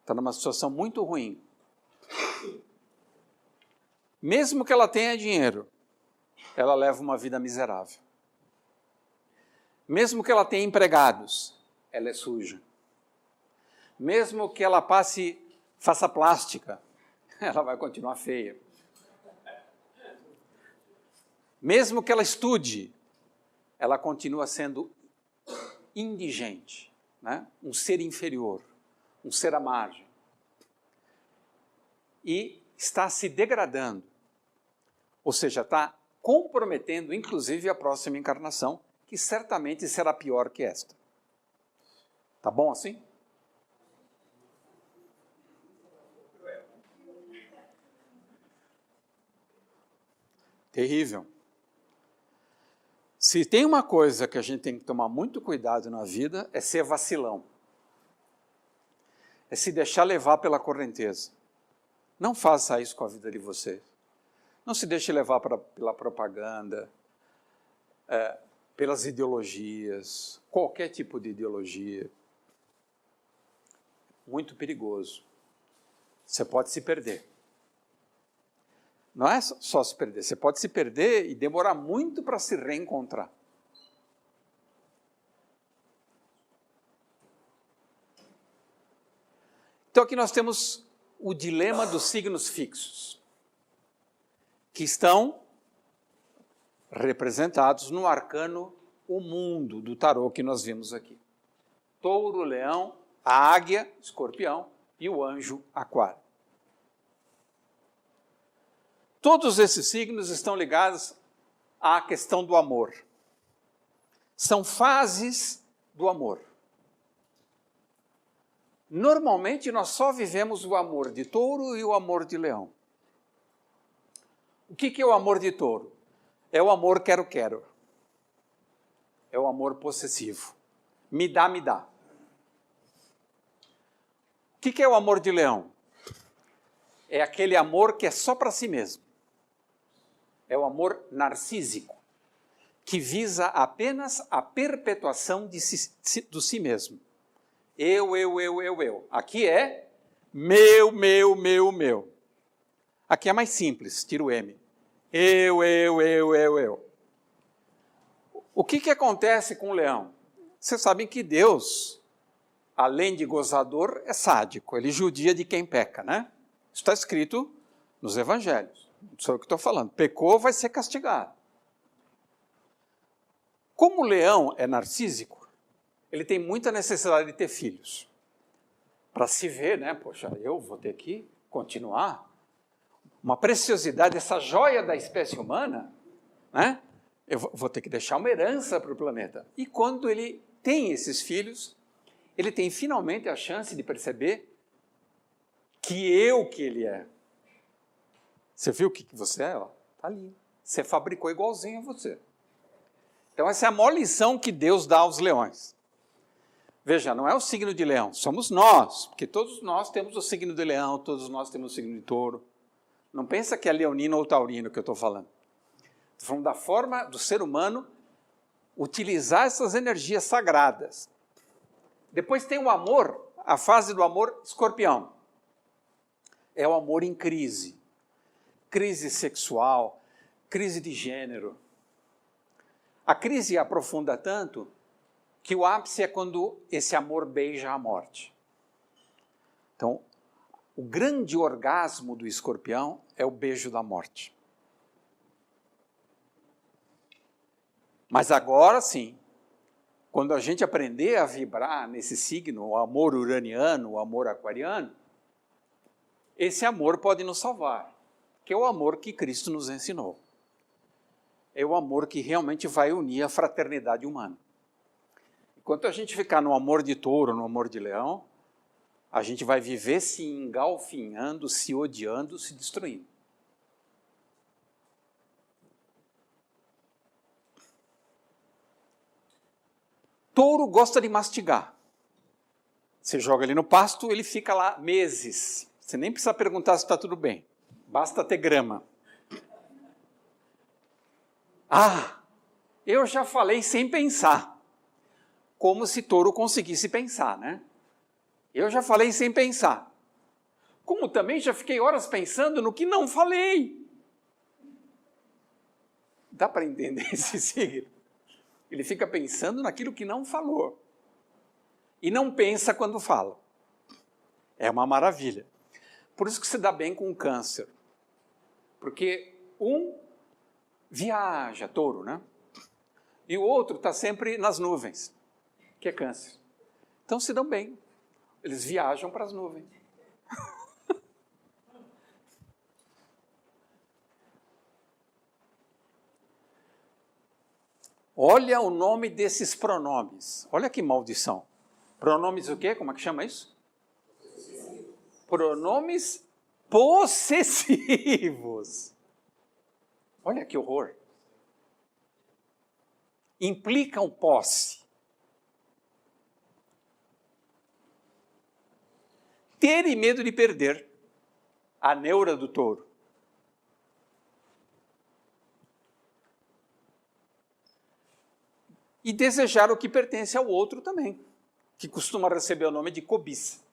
está numa situação muito ruim. Mesmo que ela tenha dinheiro, ela leva uma vida miserável. Mesmo que ela tenha empregados, ela é suja. Mesmo que ela faça plástica, ela vai continuar feia. Mesmo que ela estude, ela continua sendo indigente, né? Um ser inferior, um ser à margem. E está se degradando, ou seja, está comprometendo, inclusive, a próxima encarnação, que certamente será pior que esta. Tá bom assim? Terrível. Se tem uma coisa que a gente tem que tomar muito cuidado na vida, é ser vacilão. É se deixar levar pela correnteza. Não faça isso com a vida de vocês. Não se deixe levar pela propaganda, pelas ideologias, qualquer tipo de ideologia. Muito perigoso. Você pode se perder. Não é só se perder, você pode se perder e demorar muito para se reencontrar. Então aqui nós temos o dilema dos signos fixos, que estão representados no arcano O Mundo do tarô que nós vimos aqui. Touro, Leão, a Águia, Escorpião e o Anjo, Aquário. Todos esses signos estão ligados à questão do amor. São fases do amor. Normalmente nós só vivemos o amor de Touro e o amor de Leão. O que é o amor de touro? É o amor quero-quero. É o amor possessivo. Me dá, me dá. O que é o amor de leão? É aquele amor que é só para si mesmo. É o amor narcísico, que visa apenas a perpetuação do si mesmo. Eu. Aqui é meu. Aqui é mais simples, tira o M. Eu. O que acontece com o leão? Vocês sabem que Deus, além de gozador, é sádico. Ele judia de quem peca, né? Isso está escrito nos evangelhos. Não sou eu que estou falando. Pecou, vai ser castigado. Como o leão é narcísico, ele tem muita necessidade de ter filhos. Para se ver, né? Poxa, eu vou ter que continuar. Uma preciosidade, essa joia da espécie humana, né? Eu vou ter que deixar uma herança para o planeta. E quando ele tem esses filhos, ele tem finalmente a chance de perceber que ele é. Você viu o que você é? Está ali. Você fabricou igualzinho a você. Então essa é a maior lição que Deus dá aos leões. Veja, não é o signo de leão, somos nós, porque todos nós temos o signo de leão, todos nós temos o signo de touro. Não pensa que é leonino ou taurino que eu estou falando. Estou falando da forma do ser humano utilizar essas energias sagradas. Depois tem o amor, a fase do amor escorpião. É o amor em crise. Crise sexual, crise de gênero. A crise aprofunda tanto que o ápice é quando esse amor beija a morte. Então, o grande orgasmo do escorpião é o beijo da morte. Mas agora sim, quando a gente aprender a vibrar nesse signo, o amor uraniano, o amor aquariano, esse amor pode nos salvar, que é o amor que Cristo nos ensinou. É o amor que realmente vai unir a fraternidade humana. Enquanto a gente ficar no amor de touro, no amor de leão, a gente vai viver se engalfinhando, se odiando, se destruindo. Touro gosta de mastigar. Você joga ele no pasto, ele fica lá meses. Você nem precisa perguntar se está tudo bem. Basta ter grama. Ah, eu já falei sem pensar. Como se touro conseguisse pensar, né? Eu já falei sem pensar. Como também já fiquei horas pensando no que não falei. Dá para entender esse signo? Ele fica pensando naquilo que não falou. E não pensa quando fala. É uma maravilha. Por isso que se dá bem com o câncer. Porque um viaja, touro, né? E o outro está sempre nas nuvens, que é câncer. Então se dão bem. Eles viajam para as nuvens. Olha o nome desses pronomes. Olha que maldição. Pronomes o quê? Como é que chama isso? Pronomes possessivos. Olha que horror. Implicam posse. Ter e medo de perder. A neura do touro. E desejar o que pertence ao outro também, que costuma receber o nome de cobiça.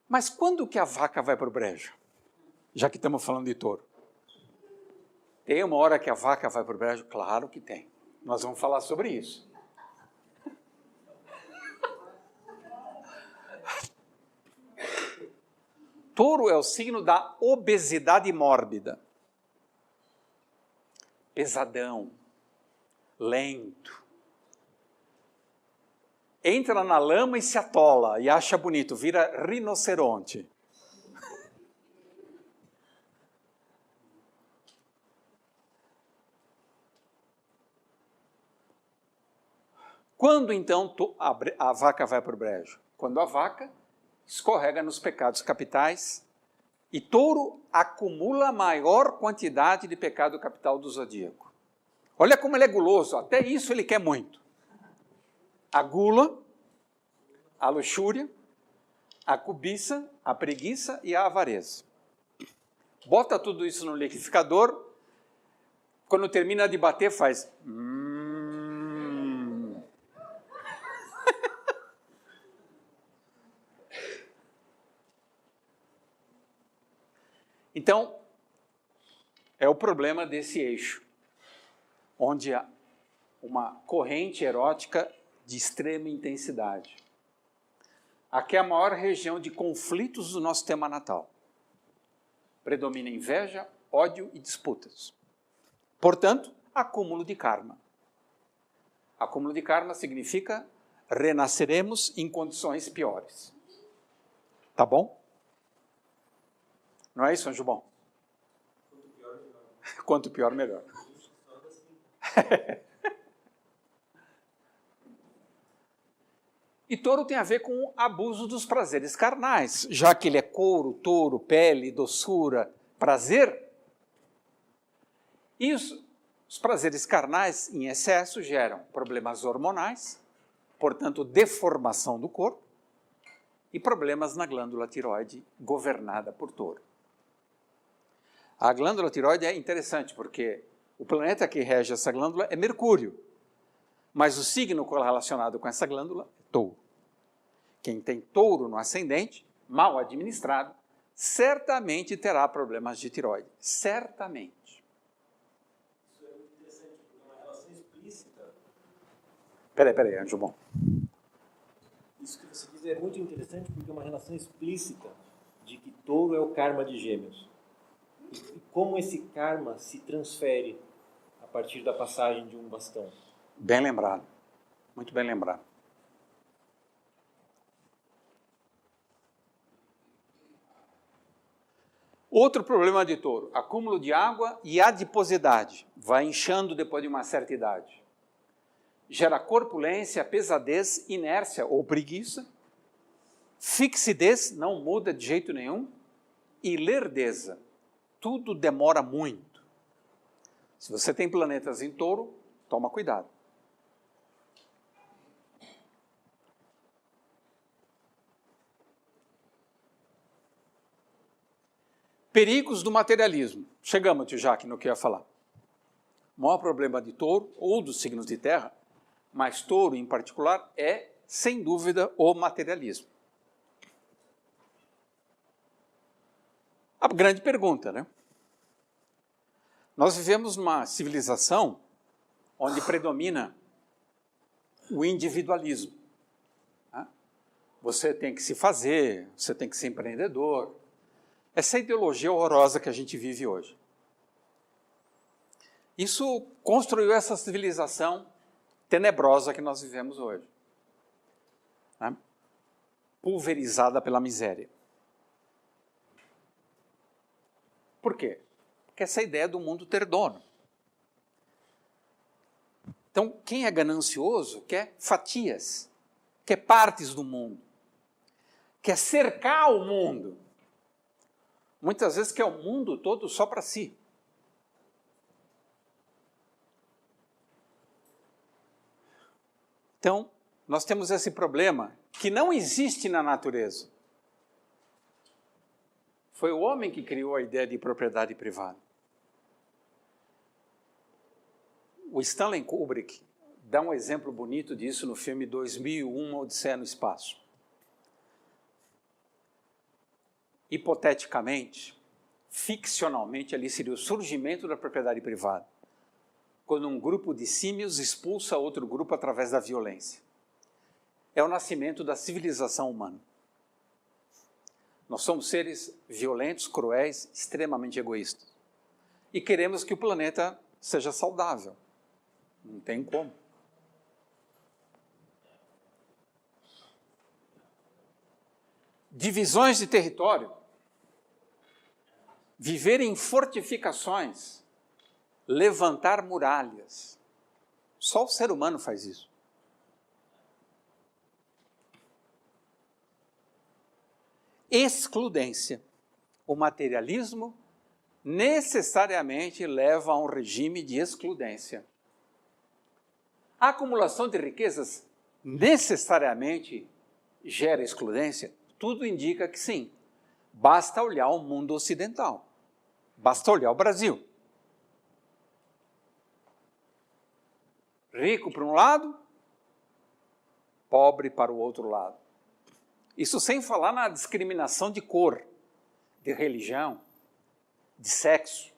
Mas quando que a vaca vai para o brejo? Já que estamos falando de touro. Tem uma hora que a vaca vai para o brejo? Claro que tem. Nós vamos falar sobre isso. Touro é o signo da obesidade mórbida. Pesadão, lento. Entra na lama e se atola, e acha bonito, vira rinoceronte. Quando então a vaca vai para o brejo? Quando a vaca escorrega nos pecados capitais e touro acumula a maior quantidade de pecado capital do zodíaco. Olha como ele é guloso, até isso ele quer muito. A gula, a luxúria, a cobiça, a preguiça e a avareza. Bota tudo isso no liquidificador, quando termina de bater faz... Então, é o problema desse eixo, onde há uma corrente erótica de extrema intensidade. Aqui é a maior região de conflitos do nosso tema natal. Predomina inveja, ódio e disputas. Portanto, acúmulo de karma. Acúmulo de karma significa renasceremos em condições piores. Tá bom? Não é isso, Anjo Bom? Quanto pior, melhor. E touro tem a ver com o abuso dos prazeres carnais, já que ele é couro, touro, pele, doçura, prazer. E os prazeres carnais em excesso geram problemas hormonais, portanto, deformação do corpo, e problemas na glândula tireoide governada por touro. A glândula tireoide é interessante, porque o planeta que rege essa glândula é Mercúrio, mas o signo relacionado com essa glândula é touro. Quem tem touro no ascendente, mal administrado, certamente terá problemas de tireoide. Certamente. Isso é muito interessante, porque é uma relação explícita. Peraí, Anjo Bom. Isso que você diz é muito interessante, porque é uma relação explícita de que touro é o karma de Gêmeos. E como esse karma se transfere a partir da passagem de um bastão. Bem lembrado. Muito bem lembrado. Outro problema de touro, acúmulo de água e adiposidade. Vai inchando depois de uma certa idade. Gera corpulência, pesadez, inércia ou preguiça. Fixidez, não muda de jeito nenhum. E lerdeza. Tudo demora muito. Se você tem planetas em touro, toma cuidado. Perigos do materialismo. Chegamos, tio Jaque, no que eu ia falar. O maior problema de touro, ou dos signos de terra, mas touro em particular, é, sem dúvida, o materialismo. A grande pergunta, né? Nós vivemos numa civilização onde predomina o individualismo. Né? Você tem que se fazer, você tem que ser empreendedor. Essa ideologia horrorosa que a gente vive hoje. Isso construiu essa civilização tenebrosa que nós vivemos hoje. Né? Pulverizada pela miséria. Por quê? Porque essa ideia do mundo ter dono. Então, quem é ganancioso quer fatias, quer partes do mundo, quer cercar o mundo. Muitas vezes quer o mundo todo só para si. Então, nós temos esse problema que não existe na natureza. Foi o homem que criou a ideia de propriedade privada. O Stanley Kubrick dá um exemplo bonito disso no filme 2001, Odisseia no Espaço. Hipoteticamente, ficcionalmente, ali seria o surgimento da propriedade privada, quando um grupo de símios expulsa outro grupo através da violência. É o nascimento da civilização humana. Nós somos seres violentos, cruéis, extremamente egoístas. E queremos que o planeta seja saudável. Não tem como. Divisões de território. Viver em fortificações. Levantar muralhas. Só o ser humano faz isso. excludência. O materialismo necessariamente leva a um regime de excludência. A acumulação de riquezas necessariamente gera excludência? Tudo indica que sim. Basta olhar o mundo ocidental. Basta olhar o Brasil. Rico para um lado, pobre para o outro lado. Isso sem falar na discriminação de cor, de religião, de sexo.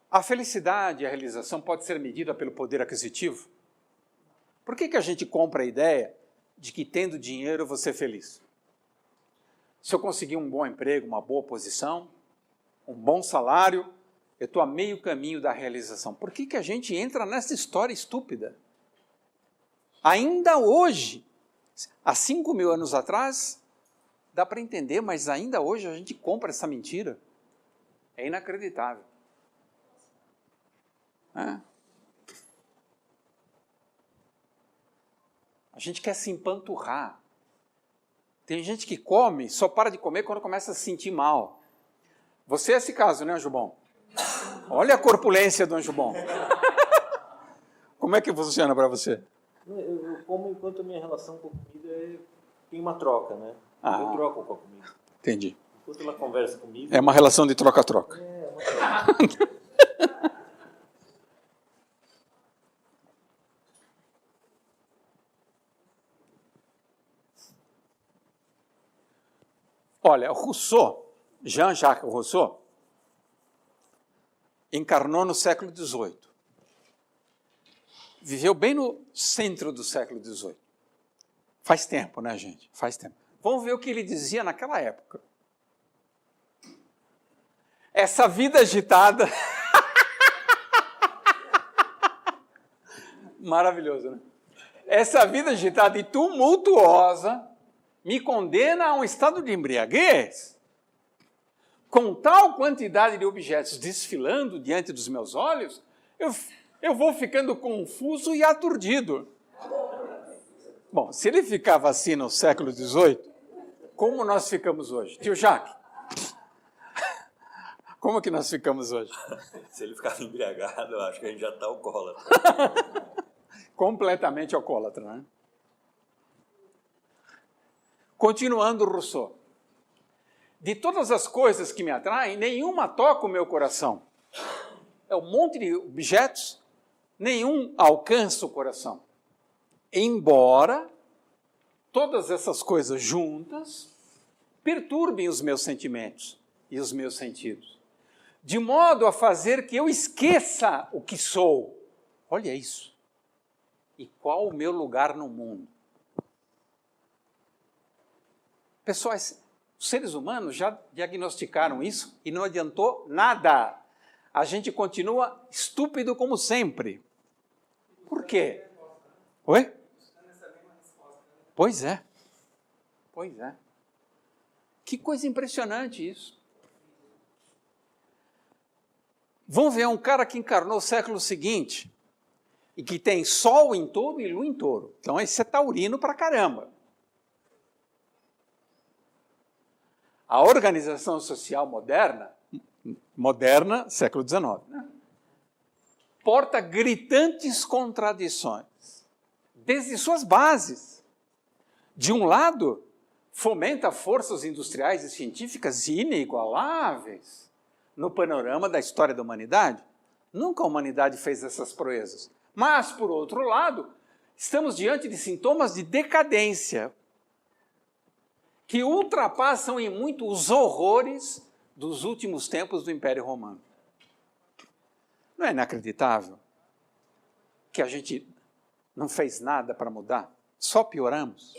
A felicidade e a realização pode ser medida pelo poder aquisitivo? Por que a gente compra a ideia de que tendo dinheiro eu vou ser feliz? Se eu conseguir um bom emprego, uma boa posição, um bom salário, eu estou a meio caminho da realização. Por que a gente entra nessa história estúpida? Ainda hoje, há 5.000 anos atrás, dá para entender, mas ainda hoje a gente compra essa mentira. É inacreditável. A gente quer se empanturrar. Tem gente que come, só para de comer quando começa a se sentir mal. Você é esse caso, né, Anjo Bom? Olha a corpulência do Anjo Bom. Como é que funciona para você? Eu como enquanto a minha relação com a comida tem uma troca, né? Eu troco com a comida. Entendi. Enquanto ela conversa comigo... É uma relação de troca-troca. É uma troca. Olha, Rousseau, Jean-Jacques Rousseau, encarnou no século XVIII. Viveu bem no centro do século XVIII. Faz tempo, né, gente? Faz tempo. Vamos ver o que ele dizia naquela época. Essa vida agitada... Maravilhoso, né? Essa vida agitada e tumultuosa me condena a um estado de embriaguez. Com tal quantidade de objetos desfilando diante dos meus olhos, eu vou ficando confuso e aturdido. Bom, se ele ficava assim no século XVIII, como nós ficamos hoje? Tio Jacques, como que nós ficamos hoje? Se ele ficava embriagado, eu acho que a gente já está alcoólatra. Completamente alcoólatra, né? Continuando Rousseau. De todas as coisas que me atraem, nenhuma toca o meu coração. É um monte de objetos, nenhum alcança o coração. Embora todas essas coisas juntas perturbem os meus sentimentos e os meus sentidos, de modo a fazer que eu esqueça o que sou. Olha isso. E qual o meu lugar no mundo? Pessoas, os seres humanos já diagnosticaram isso e não adiantou nada. A gente continua estúpido como sempre. Por quê? Oi? Pois é. Pois é. Que coisa impressionante isso. Vamos ver um cara que encarnou o século seguinte e que tem sol em touro e lua em touro. Então esse é taurino pra caramba. A organização social moderna, século XIX, né? Porta gritantes contradições, desde suas bases. De um lado, fomenta forças industriais e científicas inigualáveis no panorama da história da humanidade. Nunca a humanidade fez essas proezas. Mas, por outro lado, estamos diante de sintomas de decadência, que ultrapassam em muito os horrores dos últimos tempos do Império Romano. Não é inacreditável que a gente não fez nada para mudar? Só pioramos?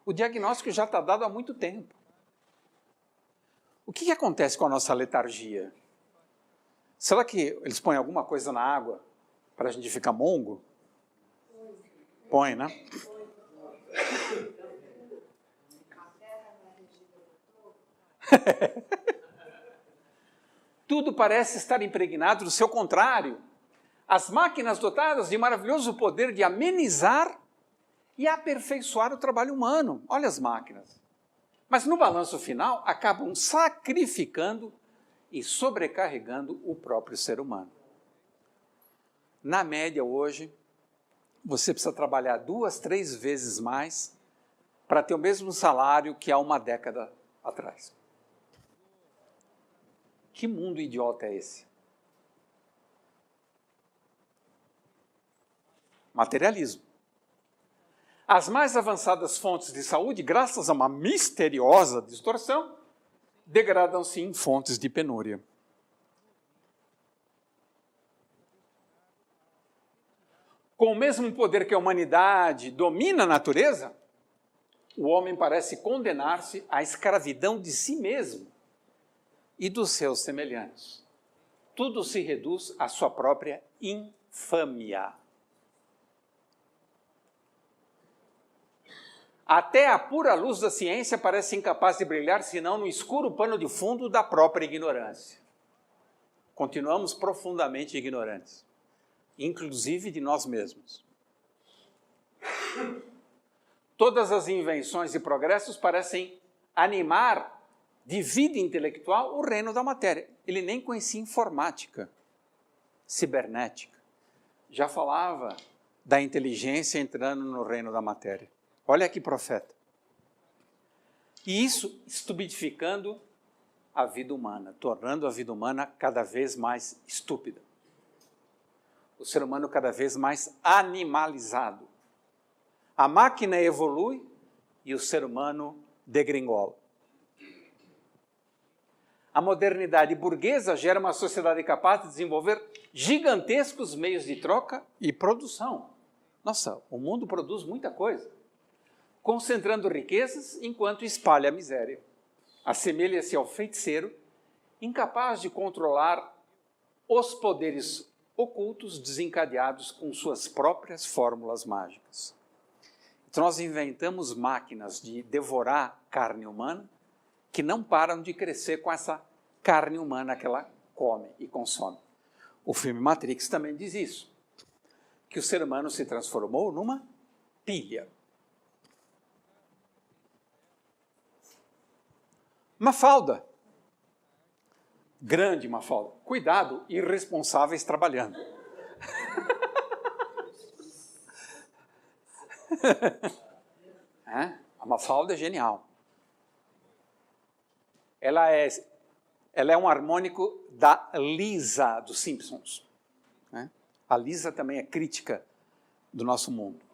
O diagnóstico já está dado há muito tempo. O que acontece com a nossa letargia? Será que eles põem alguma coisa na água para a gente ficar mongo? Põe, né? Tudo parece estar impregnado do seu contrário. As máquinas dotadas de maravilhoso poder de amenizar e aperfeiçoar o trabalho humano. Olha as máquinas. Mas no balanço final, acabam sacrificando e sobrecarregando o próprio ser humano. Na média, hoje, você precisa trabalhar 2, 3 vezes mais para ter o mesmo salário que há uma década atrás. Que mundo idiota é esse? Materialismo. As mais avançadas fontes de saúde, graças a uma misteriosa distorção, degradam-se em fontes de penúria. Com o mesmo poder que a humanidade domina a natureza, o homem parece condenar-se à escravidão de si mesmo e dos seus semelhantes. Tudo se reduz à sua própria infâmia. Até a pura luz da ciência parece incapaz de brilhar, senão no escuro pano de fundo da própria ignorância. Continuamos profundamente ignorantes, inclusive de nós mesmos. Todas as invenções e progressos parecem animar de vida intelectual o reino da matéria. Ele nem conhecia informática, cibernética. Já falava da inteligência entrando no reino da matéria. Olha que profeta. E isso estupidificando a vida humana, tornando a vida humana cada vez mais estúpida. O ser humano cada vez mais animalizado. A máquina evolui e o ser humano degringola. A modernidade burguesa gera uma sociedade capaz de desenvolver gigantescos meios de troca e produção. Nossa, o mundo produz muita coisa, concentrando riquezas enquanto espalha a miséria. Assemelha-se ao feiticeiro, incapaz de controlar os poderes ocultos desencadeados com suas próprias fórmulas mágicas. Então nós inventamos máquinas de devorar carne humana que não param de crescer com essa carne humana que ela come e consome. O filme Matrix também diz isso, que o ser humano se transformou numa pilha. Mafalda, grande Mafalda, cuidado, irresponsáveis trabalhando. A Mafalda é genial. Ela é um harmônico da Lisa, dos Simpsons. A Lisa também é crítica do nosso mundo.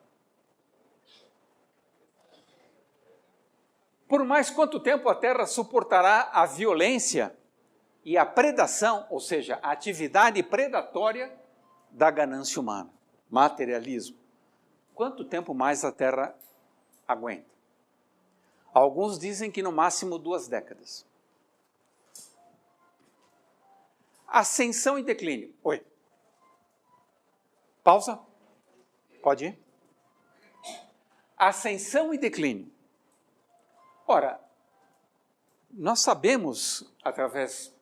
Por mais quanto tempo a Terra suportará a violência e a predação, ou seja, a atividade predatória da ganância humana, materialismo? Quanto tempo mais a Terra aguenta? Alguns dizem que no máximo 2 décadas. Ascensão e declínio. Oi. Pausa. Pode ir. Ascensão e declínio. Ora, nós sabemos, através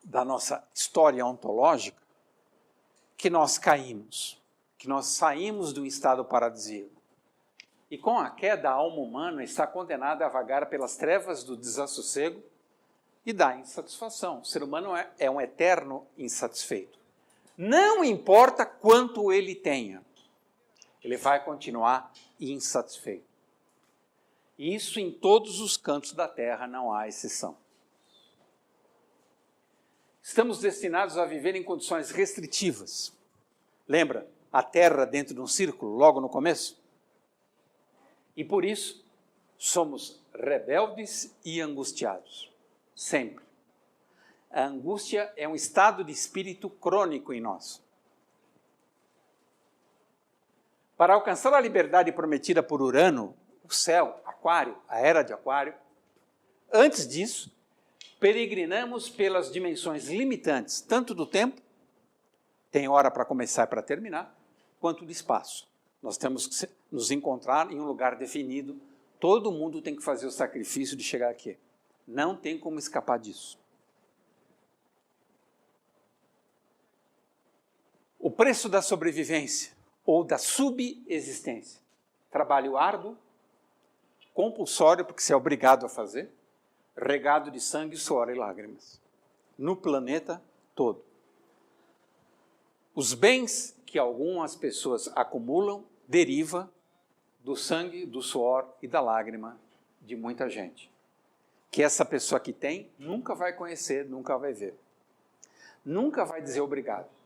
da nossa história ontológica, que nós caímos, que nós saímos do estado paradisíaco. E com a queda, a alma humana está condenada a vagar pelas trevas do desassossego e da insatisfação. O ser humano é um eterno insatisfeito. Não importa quanto ele tenha, ele vai continuar insatisfeito. E isso em todos os cantos da Terra, não há exceção. Estamos destinados a viver em condições restritivas. Lembra a Terra dentro de um círculo, logo no começo? E por isso, somos rebeldes e angustiados. Sempre. A angústia é um estado de espírito crônico em nós. Para alcançar a liberdade prometida por Urano, o céu, Aquário, a era de Aquário, antes disso, peregrinamos pelas dimensões limitantes, tanto do tempo, tem hora para começar e para terminar, quanto do espaço. Nós temos que nos encontrar em um lugar definido, todo mundo tem que fazer o sacrifício de chegar aqui. Não tem como escapar disso. O preço da sobrevivência, ou da subexistência, trabalho árduo, compulsório, porque você é obrigado a fazer, regado de sangue, suor e lágrimas, no planeta todo. Os bens que algumas pessoas acumulam deriva do sangue, do suor e da lágrima de muita gente, que essa pessoa que tem nunca vai conhecer, nunca vai ver, nunca vai dizer obrigado.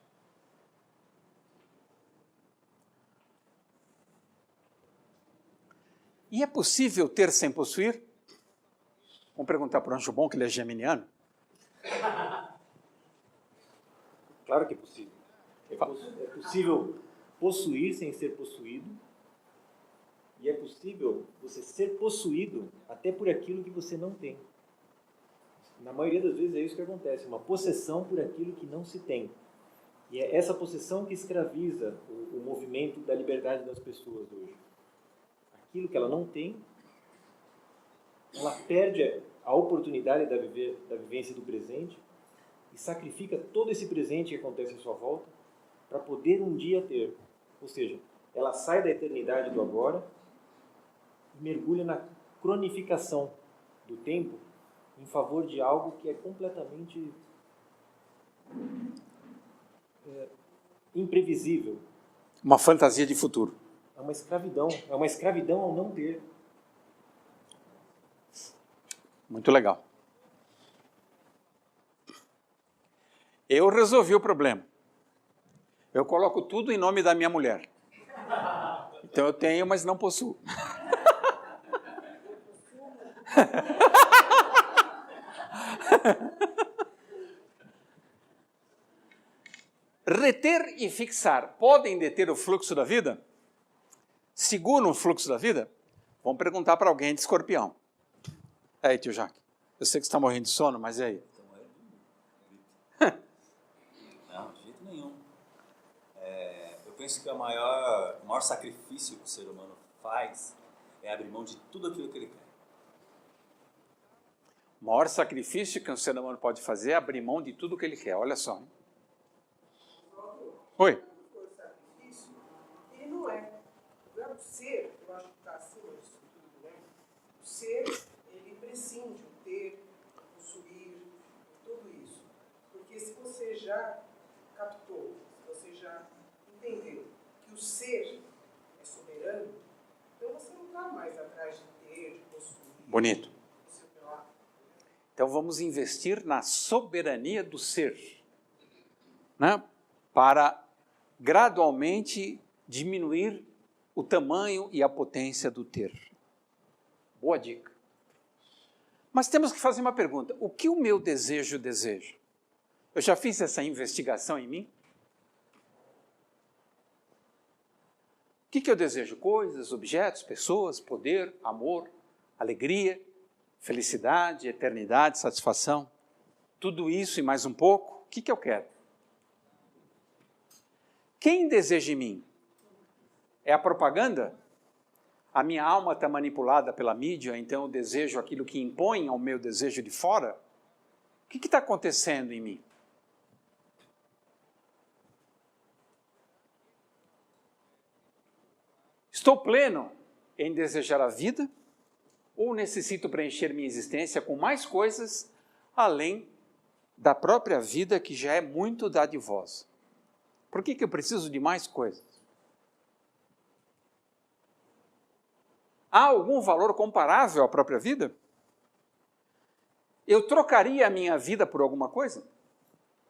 E é possível ter sem possuir? Vamos perguntar para o Anjo Bom, que ele é geminiano. Claro que é possível. É possível possuir sem ser possuído. E é possível você ser possuído até por aquilo que você não tem. Na maioria das vezes é isso que acontece, uma possessão por aquilo que não se tem. E é essa possessão que escraviza o movimento da liberdade das pessoas hoje. Aquilo que ela não tem, ela perde a oportunidade da vivência do presente e sacrifica todo esse presente que acontece à sua volta para poder um dia ter. Ou seja, ela sai da eternidade do agora e mergulha na cronificação do tempo em favor de algo que é completamente imprevisível. Uma fantasia de futuro. É uma escravidão ao não ter. Muito legal. Eu resolvi o problema. Eu coloco tudo em nome da minha mulher. Então eu tenho, mas não possuo. Reter e fixar podem deter o fluxo da vida? Seguram o fluxo da vida? Vamos perguntar para alguém de Escorpião. Aí, tio Jaque, eu sei que você está morrendo de sono, mas e aí? Não, de jeito nenhum. Eu penso que o maior sacrifício que o ser humano faz é abrir mão de tudo aquilo que ele quer. O maior sacrifício que um ser humano pode fazer é abrir mão de tudo que ele quer. Olha só. Hein? Oi? O sacrifício, ele não é. O ser, eu acho que está acima disso tudo, né? O ser, ele prescinde o ter, o possuir, tudo isso. Porque se você já captou, se você já entendeu que o ser é soberano, então você não está mais atrás de ter, de possuir. Bonito. Então vamos investir na soberania do ser, né? Para gradualmente diminuir o tamanho e a potência do ter. Boa dica. Mas temos que fazer uma pergunta. O que o meu desejo deseja? Eu já fiz essa investigação em mim? O que eu desejo? Coisas, objetos, pessoas, poder, amor, alegria, felicidade, eternidade, satisfação. Tudo isso e mais um pouco. O que eu quero? Quem deseja em mim? É a propaganda? A minha alma está manipulada pela mídia, então eu desejo aquilo que impõe ao meu desejo de fora? O que está acontecendo em mim? Estou pleno em desejar a vida? Ou necessito preencher minha existência com mais coisas, além da própria vida que já é muito dadivosa? Por que eu preciso de mais coisas? Há algum valor comparável à própria vida? Eu trocaria a minha vida por alguma coisa?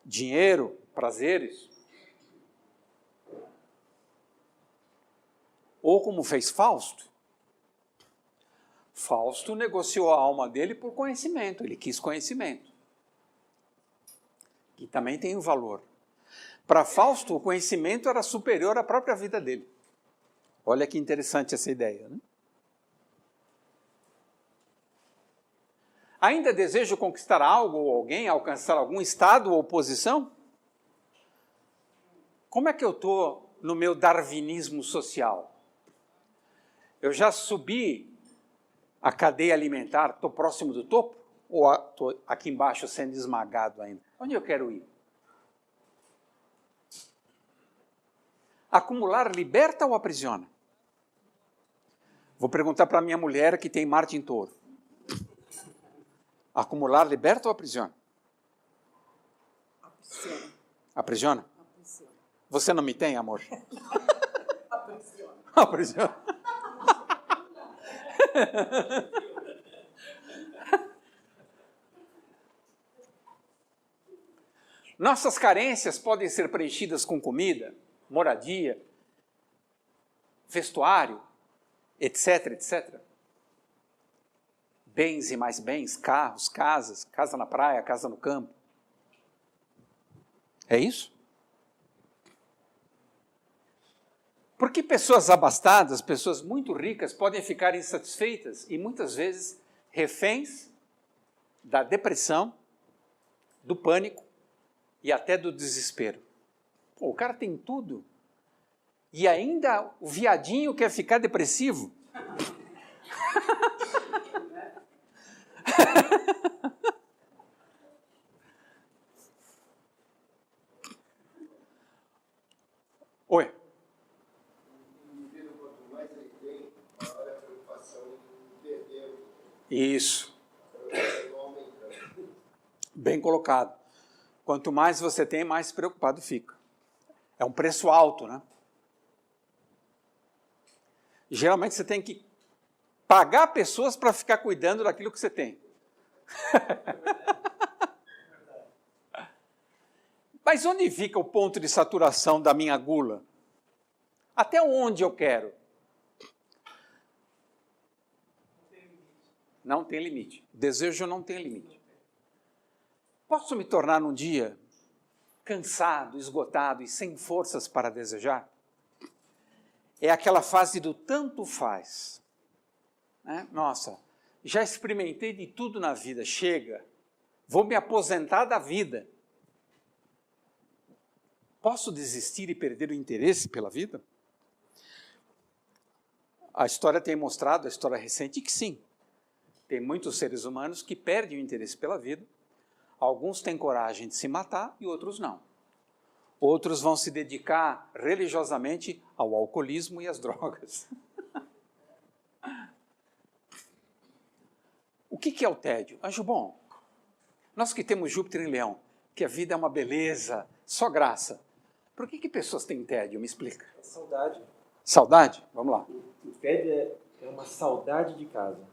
Dinheiro, prazeres? Ou como fez Fausto? Fausto negociou a alma dele por conhecimento, ele quis conhecimento. Que também tem um valor. Para Fausto, o conhecimento era superior à própria vida dele. Olha que interessante essa ideia, né? Ainda desejo conquistar algo ou alguém, alcançar algum estado ou posição? Como é que eu estou no meu darwinismo social? Eu já subi a cadeia alimentar, estou próximo do topo? Ou estou aqui embaixo sendo esmagado ainda? Onde eu quero ir? Acumular liberta ou aprisiona? Vou perguntar para minha mulher que tem Marte em Touro. Acumular liberta ou aprisiona? Aprisiona. Aprisiona? Aprisiona. Você não me tem, amor? Aprisiona. Aprisiona. Nossas carências podem ser preenchidas com comida, moradia, vestuário, etc, etc. Bens e mais bens, carros, casas, casa na praia, casa no campo. É isso? Por que pessoas abastadas, pessoas muito ricas, podem ficar insatisfeitas e muitas vezes reféns da depressão, do pânico e até do desespero? Pô, o cara tem tudo e ainda o viadinho quer ficar depressivo? Oi. Isso. Bem colocado. Quanto mais você tem, mais preocupado fica. É um preço alto, né? Geralmente você tem que pagar pessoas para ficar cuidando daquilo que você tem. Mas onde fica o ponto de saturação da minha gula? Até onde eu quero? Não tem limite. O desejo não tem limite. Posso me tornar num dia cansado, esgotado e sem forças para desejar? É aquela fase do tanto faz. Né? Nossa, já experimentei de tudo na vida, chega. Vou me aposentar da vida. Posso desistir e perder o interesse pela vida? A história tem mostrado, a história recente, que sim. Tem muitos seres humanos que perdem o interesse pela vida. Alguns têm coragem de se matar e outros não. Outros vão se dedicar religiosamente ao alcoolismo e às drogas. O que é o tédio? Acho bom. Nós que temos Júpiter em Leão, que a vida é uma beleza, só graça. Por que pessoas têm tédio? Me explica. É saudade. Saudade? Vamos lá. O tédio é uma saudade de casa.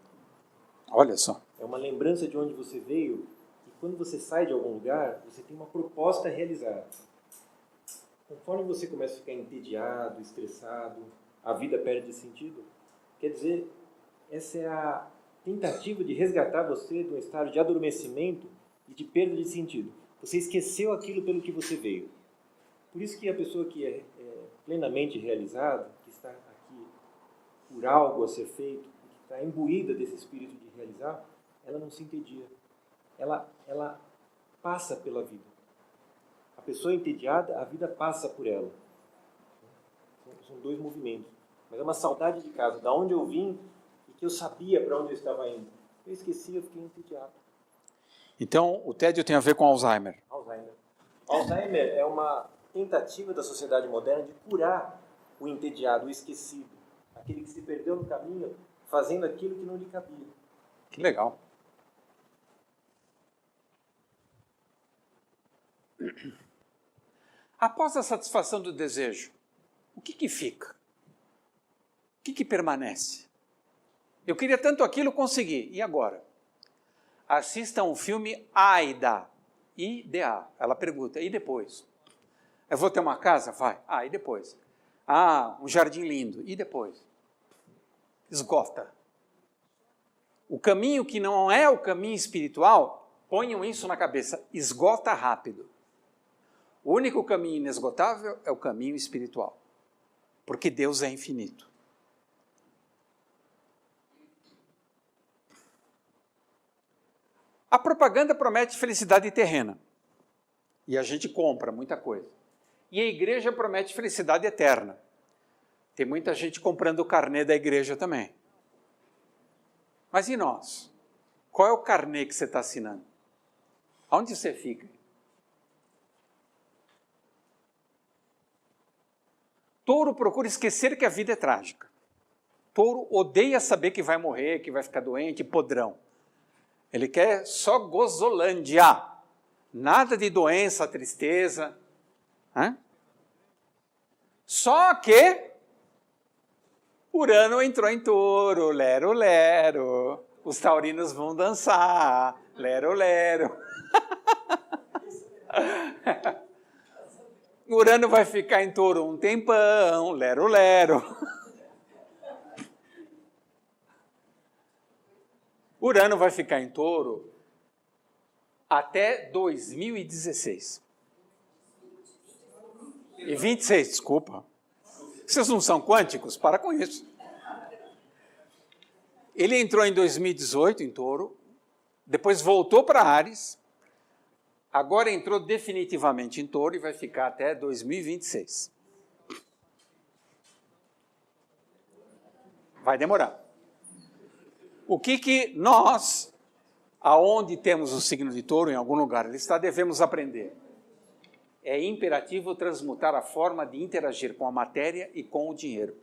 Olha só. É uma lembrança de onde você veio e quando você sai de algum lugar, você tem uma proposta a realizar. Conforme você começa a ficar entediado, estressado, a vida perde sentido. Quer dizer, essa é a tentativa de resgatar você de um estado de adormecimento e de perda de sentido. Você esqueceu aquilo pelo que você veio. Por isso que a pessoa que é plenamente realizada, que está aqui por algo a ser feito, que está imbuída desse espírito de realizar, ela não se entedia. Ela passa pela vida. A pessoa entediada, a vida passa por ela. São dois movimentos. Mas é uma saudade de casa, da onde eu vim e que eu sabia para onde eu estava indo. Eu esqueci, eu fiquei entediado. Então, o tédio tem a ver com Alzheimer. Alzheimer é uma tentativa da sociedade moderna de curar o entediado, o esquecido, aquele que se perdeu no caminho, fazendo aquilo que não lhe cabia. Que legal. Após a satisfação do desejo, o que fica? O que permanece? Eu queria tanto aquilo, consegui. E agora? Assista um filme AIDA. IDA. Ela pergunta, e depois? Eu vou ter uma casa? Vai. Ah, e depois? Ah, um jardim lindo. E depois? Esgota. O caminho que não é o caminho espiritual, ponham isso na cabeça, esgota rápido. O único caminho inesgotável é o caminho espiritual, porque Deus é infinito. A propaganda promete felicidade terrena, e a gente compra muita coisa. E a igreja promete felicidade eterna. Tem muita gente comprando o carnê da igreja também. Mas e nós? Qual é o carnê que você está assinando? Aonde você fica? Touro procura esquecer que a vida é trágica. Touro odeia saber que vai morrer, que vai ficar doente, podrão. Ele quer só gozolândia. Nada de doença, tristeza. Hã? Só que Urano entrou em Touro, lero, lero. Os taurinos vão dançar, lero, lero. Urano vai ficar em Touro um tempão, lero, lero. Urano vai ficar em Touro até 2016. E 26, desculpa. Vocês não são quânticos? Para com isso. Ele entrou em 2018 em Touro, depois voltou para Áries, agora entrou definitivamente em Touro e vai ficar até 2026. Vai demorar. O que nós, aonde temos o signo de Touro, em algum lugar ele está, devemos aprender? É imperativo transmutar a forma de interagir com a matéria e com o dinheiro.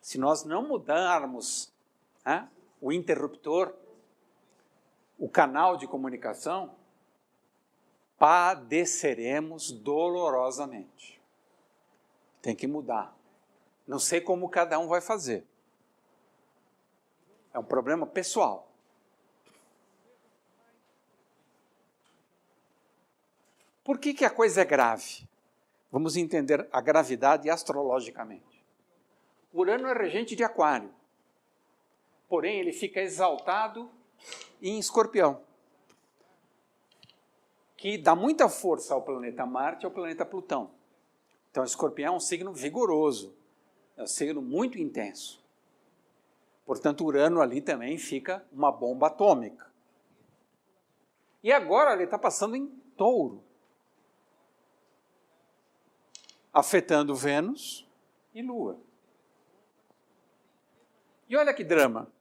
Se nós não mudarmos o interruptor, o canal de comunicação, padeceremos dolorosamente. Tem que mudar. Não sei como cada um vai fazer. É um problema pessoal. Por que a coisa é grave? Vamos entender a gravidade astrologicamente. Urano é regente de Aquário. Porém, ele fica exaltado em Escorpião, que dá muita força ao planeta Marte e ao planeta Plutão. Então, Escorpião é um signo vigoroso, é um signo muito intenso. Portanto, Urano ali também fica uma bomba atômica. E agora ele está passando em Touro, afetando Vênus e Lua. E olha que drama.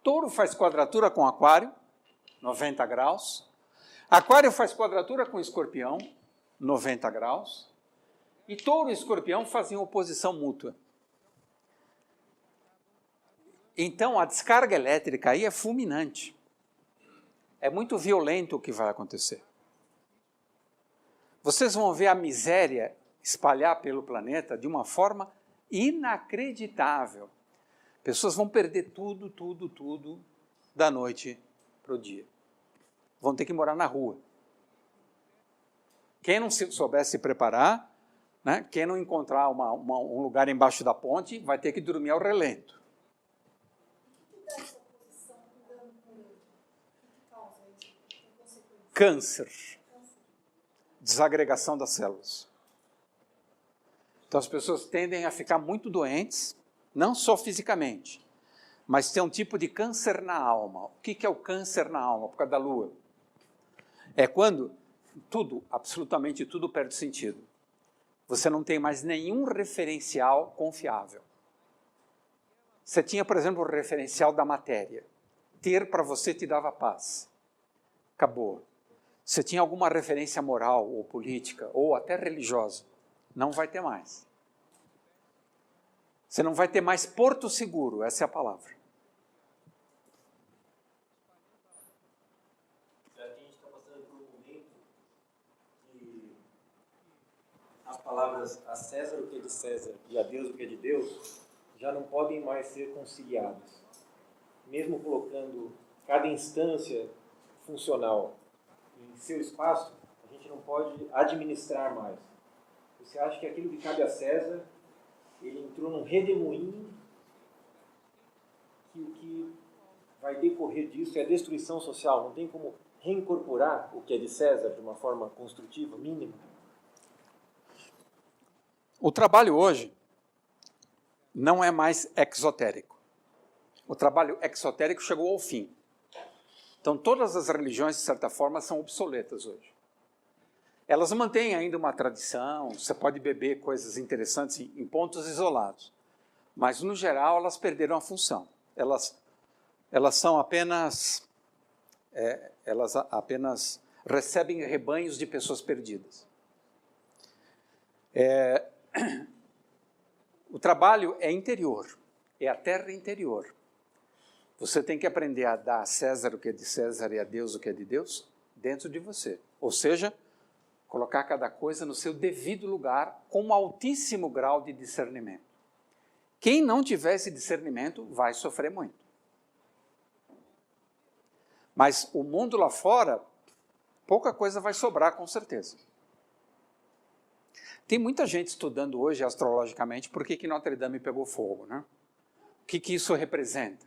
Touro faz quadratura com Aquário, 90 graus. Aquário faz quadratura com Escorpião, 90 graus. E Touro e Escorpião fazem oposição mútua. Então, a descarga elétrica aí é fulminante. É muito violento o que vai acontecer. Vocês vão ver a miséria espalhar pelo planeta de uma forma inacreditável. Pessoas vão perder tudo da noite para o dia. Vão ter que morar na rua. Quem não souber se preparar, quem não encontrar um lugar embaixo da ponte, vai ter que dormir ao relento. Câncer. Desagregação das células. Então as pessoas tendem a ficar muito doentes, não só fisicamente, mas tem um tipo de câncer na alma. O que é o câncer na alma? Por causa da Lua. É quando tudo, absolutamente tudo, perde sentido. Você não tem mais nenhum referencial confiável. Você tinha, por exemplo, o referencial da matéria. Ter para você te dava paz. Acabou. Você tinha alguma referência moral ou política, ou até religiosa. Não vai ter mais. Você não vai ter mais porto seguro, essa é a palavra. A gente está passando por um momento que as palavras a César o que é de César e a Deus o que é de Deus já não podem mais ser conciliadas. Mesmo colocando cada instância funcional em seu espaço, a gente não pode administrar mais. Você acha que aquilo que cabe a César, ele entrou num redemoinho, que o que vai decorrer disso é a destruição social. Não tem como reincorporar o que é de César de uma forma construtiva, mínima. O trabalho hoje não é mais exotérico. O trabalho exotérico chegou ao fim. Então todas as religiões, de certa forma, são obsoletas hoje. Elas mantêm ainda uma tradição, você pode beber coisas interessantes em pontos isolados, mas no geral elas perderam a função. Elas são apenas, elas apenas recebem rebanhos de pessoas perdidas. O trabalho é interior, é a terra interior. Você tem que aprender a dar a César o que é de César e a Deus o que é de Deus dentro de você. Ou seja, colocar cada coisa no seu devido lugar com um altíssimo grau de discernimento. Quem não tiver esse discernimento vai sofrer muito. Mas o mundo lá fora, pouca coisa vai sobrar com certeza. Tem muita gente estudando hoje astrologicamente por que Notre Dame pegou fogo, né? O que isso representa?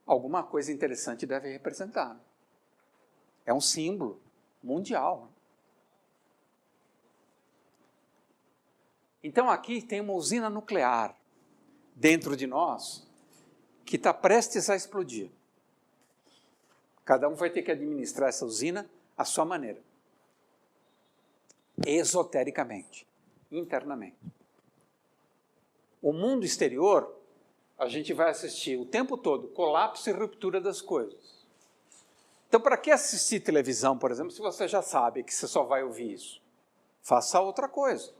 Alguma coisa interessante deve representar. É um símbolo mundial. Então aqui tem uma usina nuclear dentro de nós que está prestes a explodir. Cada um vai ter que administrar essa usina à sua maneira. Esotericamente, internamente. O mundo exterior, a gente vai assistir o tempo todo colapso e ruptura das coisas. Então, para que assistir televisão, por exemplo, se você já sabe que você só vai ouvir isso? Faça outra coisa.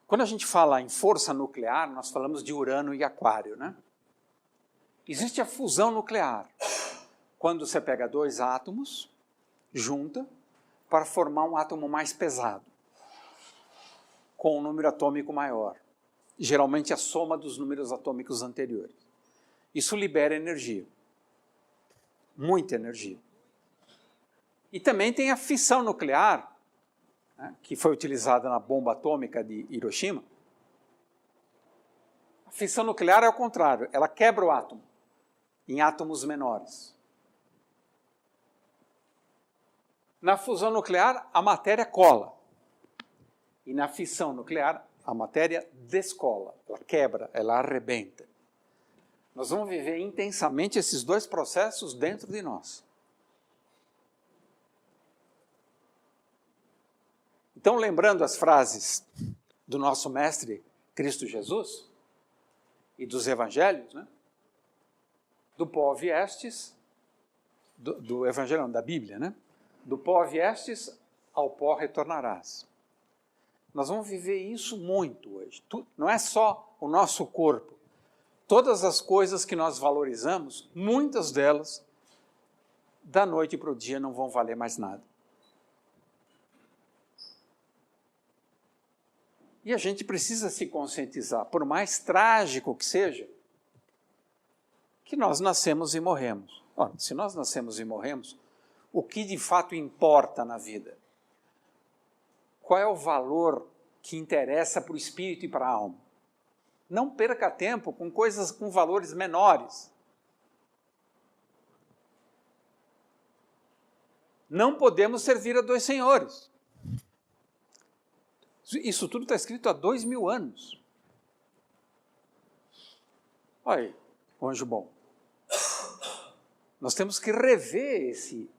Quando a gente fala em força nuclear, nós falamos de Urano e Aquário, né? Existe a fusão nuclear, quando você pega dois átomos, junta, para formar um átomo mais pesado, com um número atômico maior. Geralmente a soma dos números atômicos anteriores. Isso libera energia. Muita energia. E também tem a fissão nuclear, né, que foi utilizada na bomba atômica de Hiroshima. A fissão nuclear é o contrário, ela quebra o átomo em átomos menores. Na fusão nuclear, a matéria cola. E na fissão nuclear, a matéria descola, ela quebra, ela arrebenta. Nós vamos viver intensamente esses dois processos dentro de nós. Então, lembrando as frases do nosso mestre Cristo Jesus e dos evangelhos, né? Do pó viestes, do evangelho não, da Bíblia, né? Do pó viestes, ao pó retornarás. Nós vamos viver isso muito hoje. Não é só o nosso corpo. Todas as coisas que nós valorizamos, muitas delas, da noite para o dia, não vão valer mais nada. E a gente precisa se conscientizar, por mais trágico que seja, que nós nascemos e morremos. Ora, se nós nascemos e morremos, o que de fato importa na vida? Qual é o valor que interessa para o espírito e para a alma? Não perca tempo com coisas com valores menores. Não podemos servir a dois senhores. Isso tudo está escrito há 2000 anos. Olha aí, o anjo bom. Nós temos que rever esse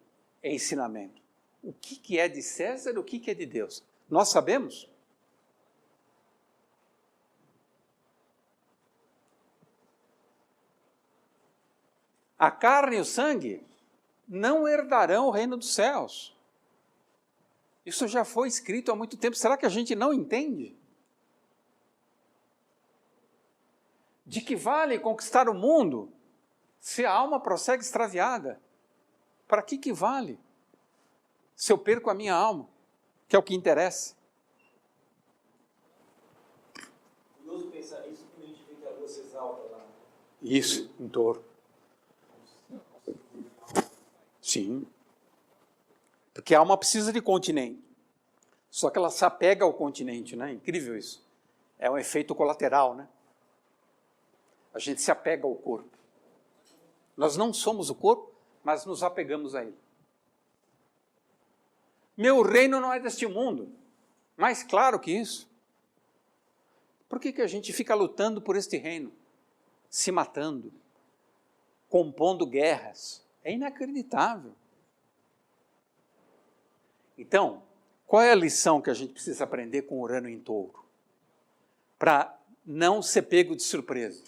ensinamento. O que é de César e o que é de Deus? Nós sabemos? A carne e o sangue não herdarão o reino dos céus. Isso já foi escrito há muito tempo. Será que a gente não entende? De que vale conquistar o mundo se a alma prossegue extraviada? Para que vale? Se eu perco a minha alma, que é o que interessa. Curioso pensar nisso quando a gente vê que a lua se exalta lá. Isso, em Touro. Sim. Porque a alma precisa de continente. Só que ela se apega ao continente, né? Incrível isso. É um efeito colateral, né? A gente se apega ao corpo. Nós não somos o corpo, mas nos apegamos a ele. Meu reino não é deste mundo. Mais claro que isso. Por que a gente fica lutando por este reino? Se matando, compondo guerras. É inacreditável. Então, qual é a lição que a gente precisa aprender com Urano em Touro? Para não ser pego de surpresa.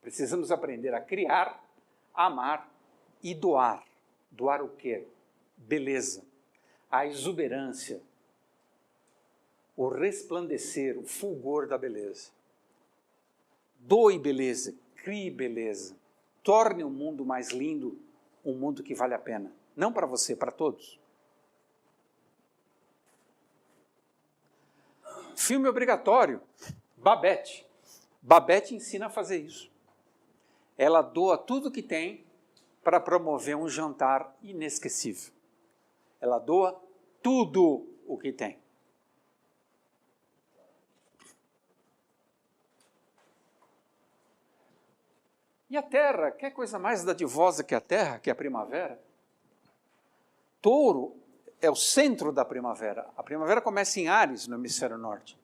Precisamos aprender a criar, amar e doar Doar o quê? Beleza. A exuberância, o resplandecer, o fulgor da beleza. Doe beleza, crie beleza. Torne o mundo mais lindo, um mundo que vale a pena. Não para você, para todos. Filme obrigatório, Babette. Babette ensina a fazer isso. Ela doa tudo que tem para promover um jantar inesquecível. Ela doa tudo o que tem. E a terra, quer coisa mais dadivosa que a terra, que a primavera? Touro é o centro da primavera. A primavera começa em Áries, no hemisfério norte.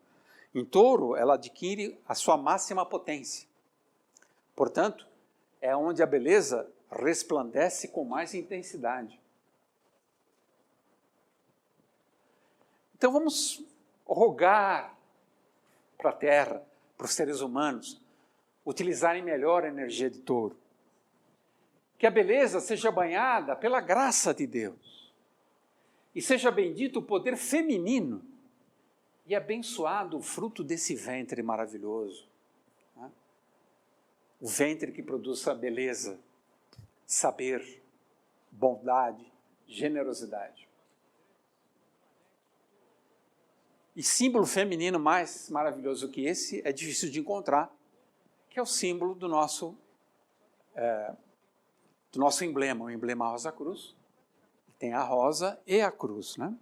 Em Touro, ela adquire a sua máxima potência. Portanto, é onde a beleza resplandece com mais intensidade. Então vamos rogar para a terra, para os seres humanos, utilizarem melhor a energia de Touro. Que a beleza seja banhada pela graça de Deus. E seja bendito o poder feminino e abençoado o fruto desse ventre maravilhoso. Né? O ventre que produz a beleza, saber, bondade, generosidade. E símbolo feminino mais maravilhoso que esse é difícil de encontrar, que é o símbolo do nosso emblema, o emblema Rosa Cruz. Tem a rosa e a cruz, né?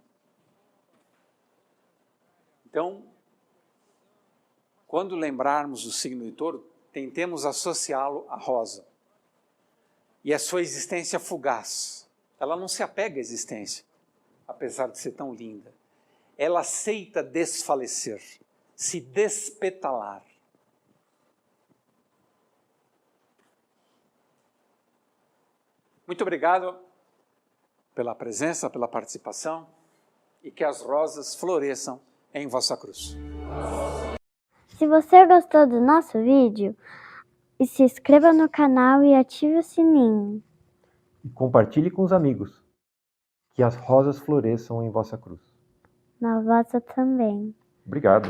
Então, quando lembrarmos do signo de Touro, tentemos associá-lo à rosa. E a sua existência fugaz. Ela não se apega à existência, apesar de ser tão linda. Ela aceita desfalecer, se despetalar. Muito obrigado pela presença, pela participação, e que as rosas floresçam em vossa cruz. Se você gostou do nosso vídeo, se inscreva no canal e ative o sininho. E compartilhe com os amigos. Que as rosas floresçam em vossa cruz. Na vossa também. Obrigado.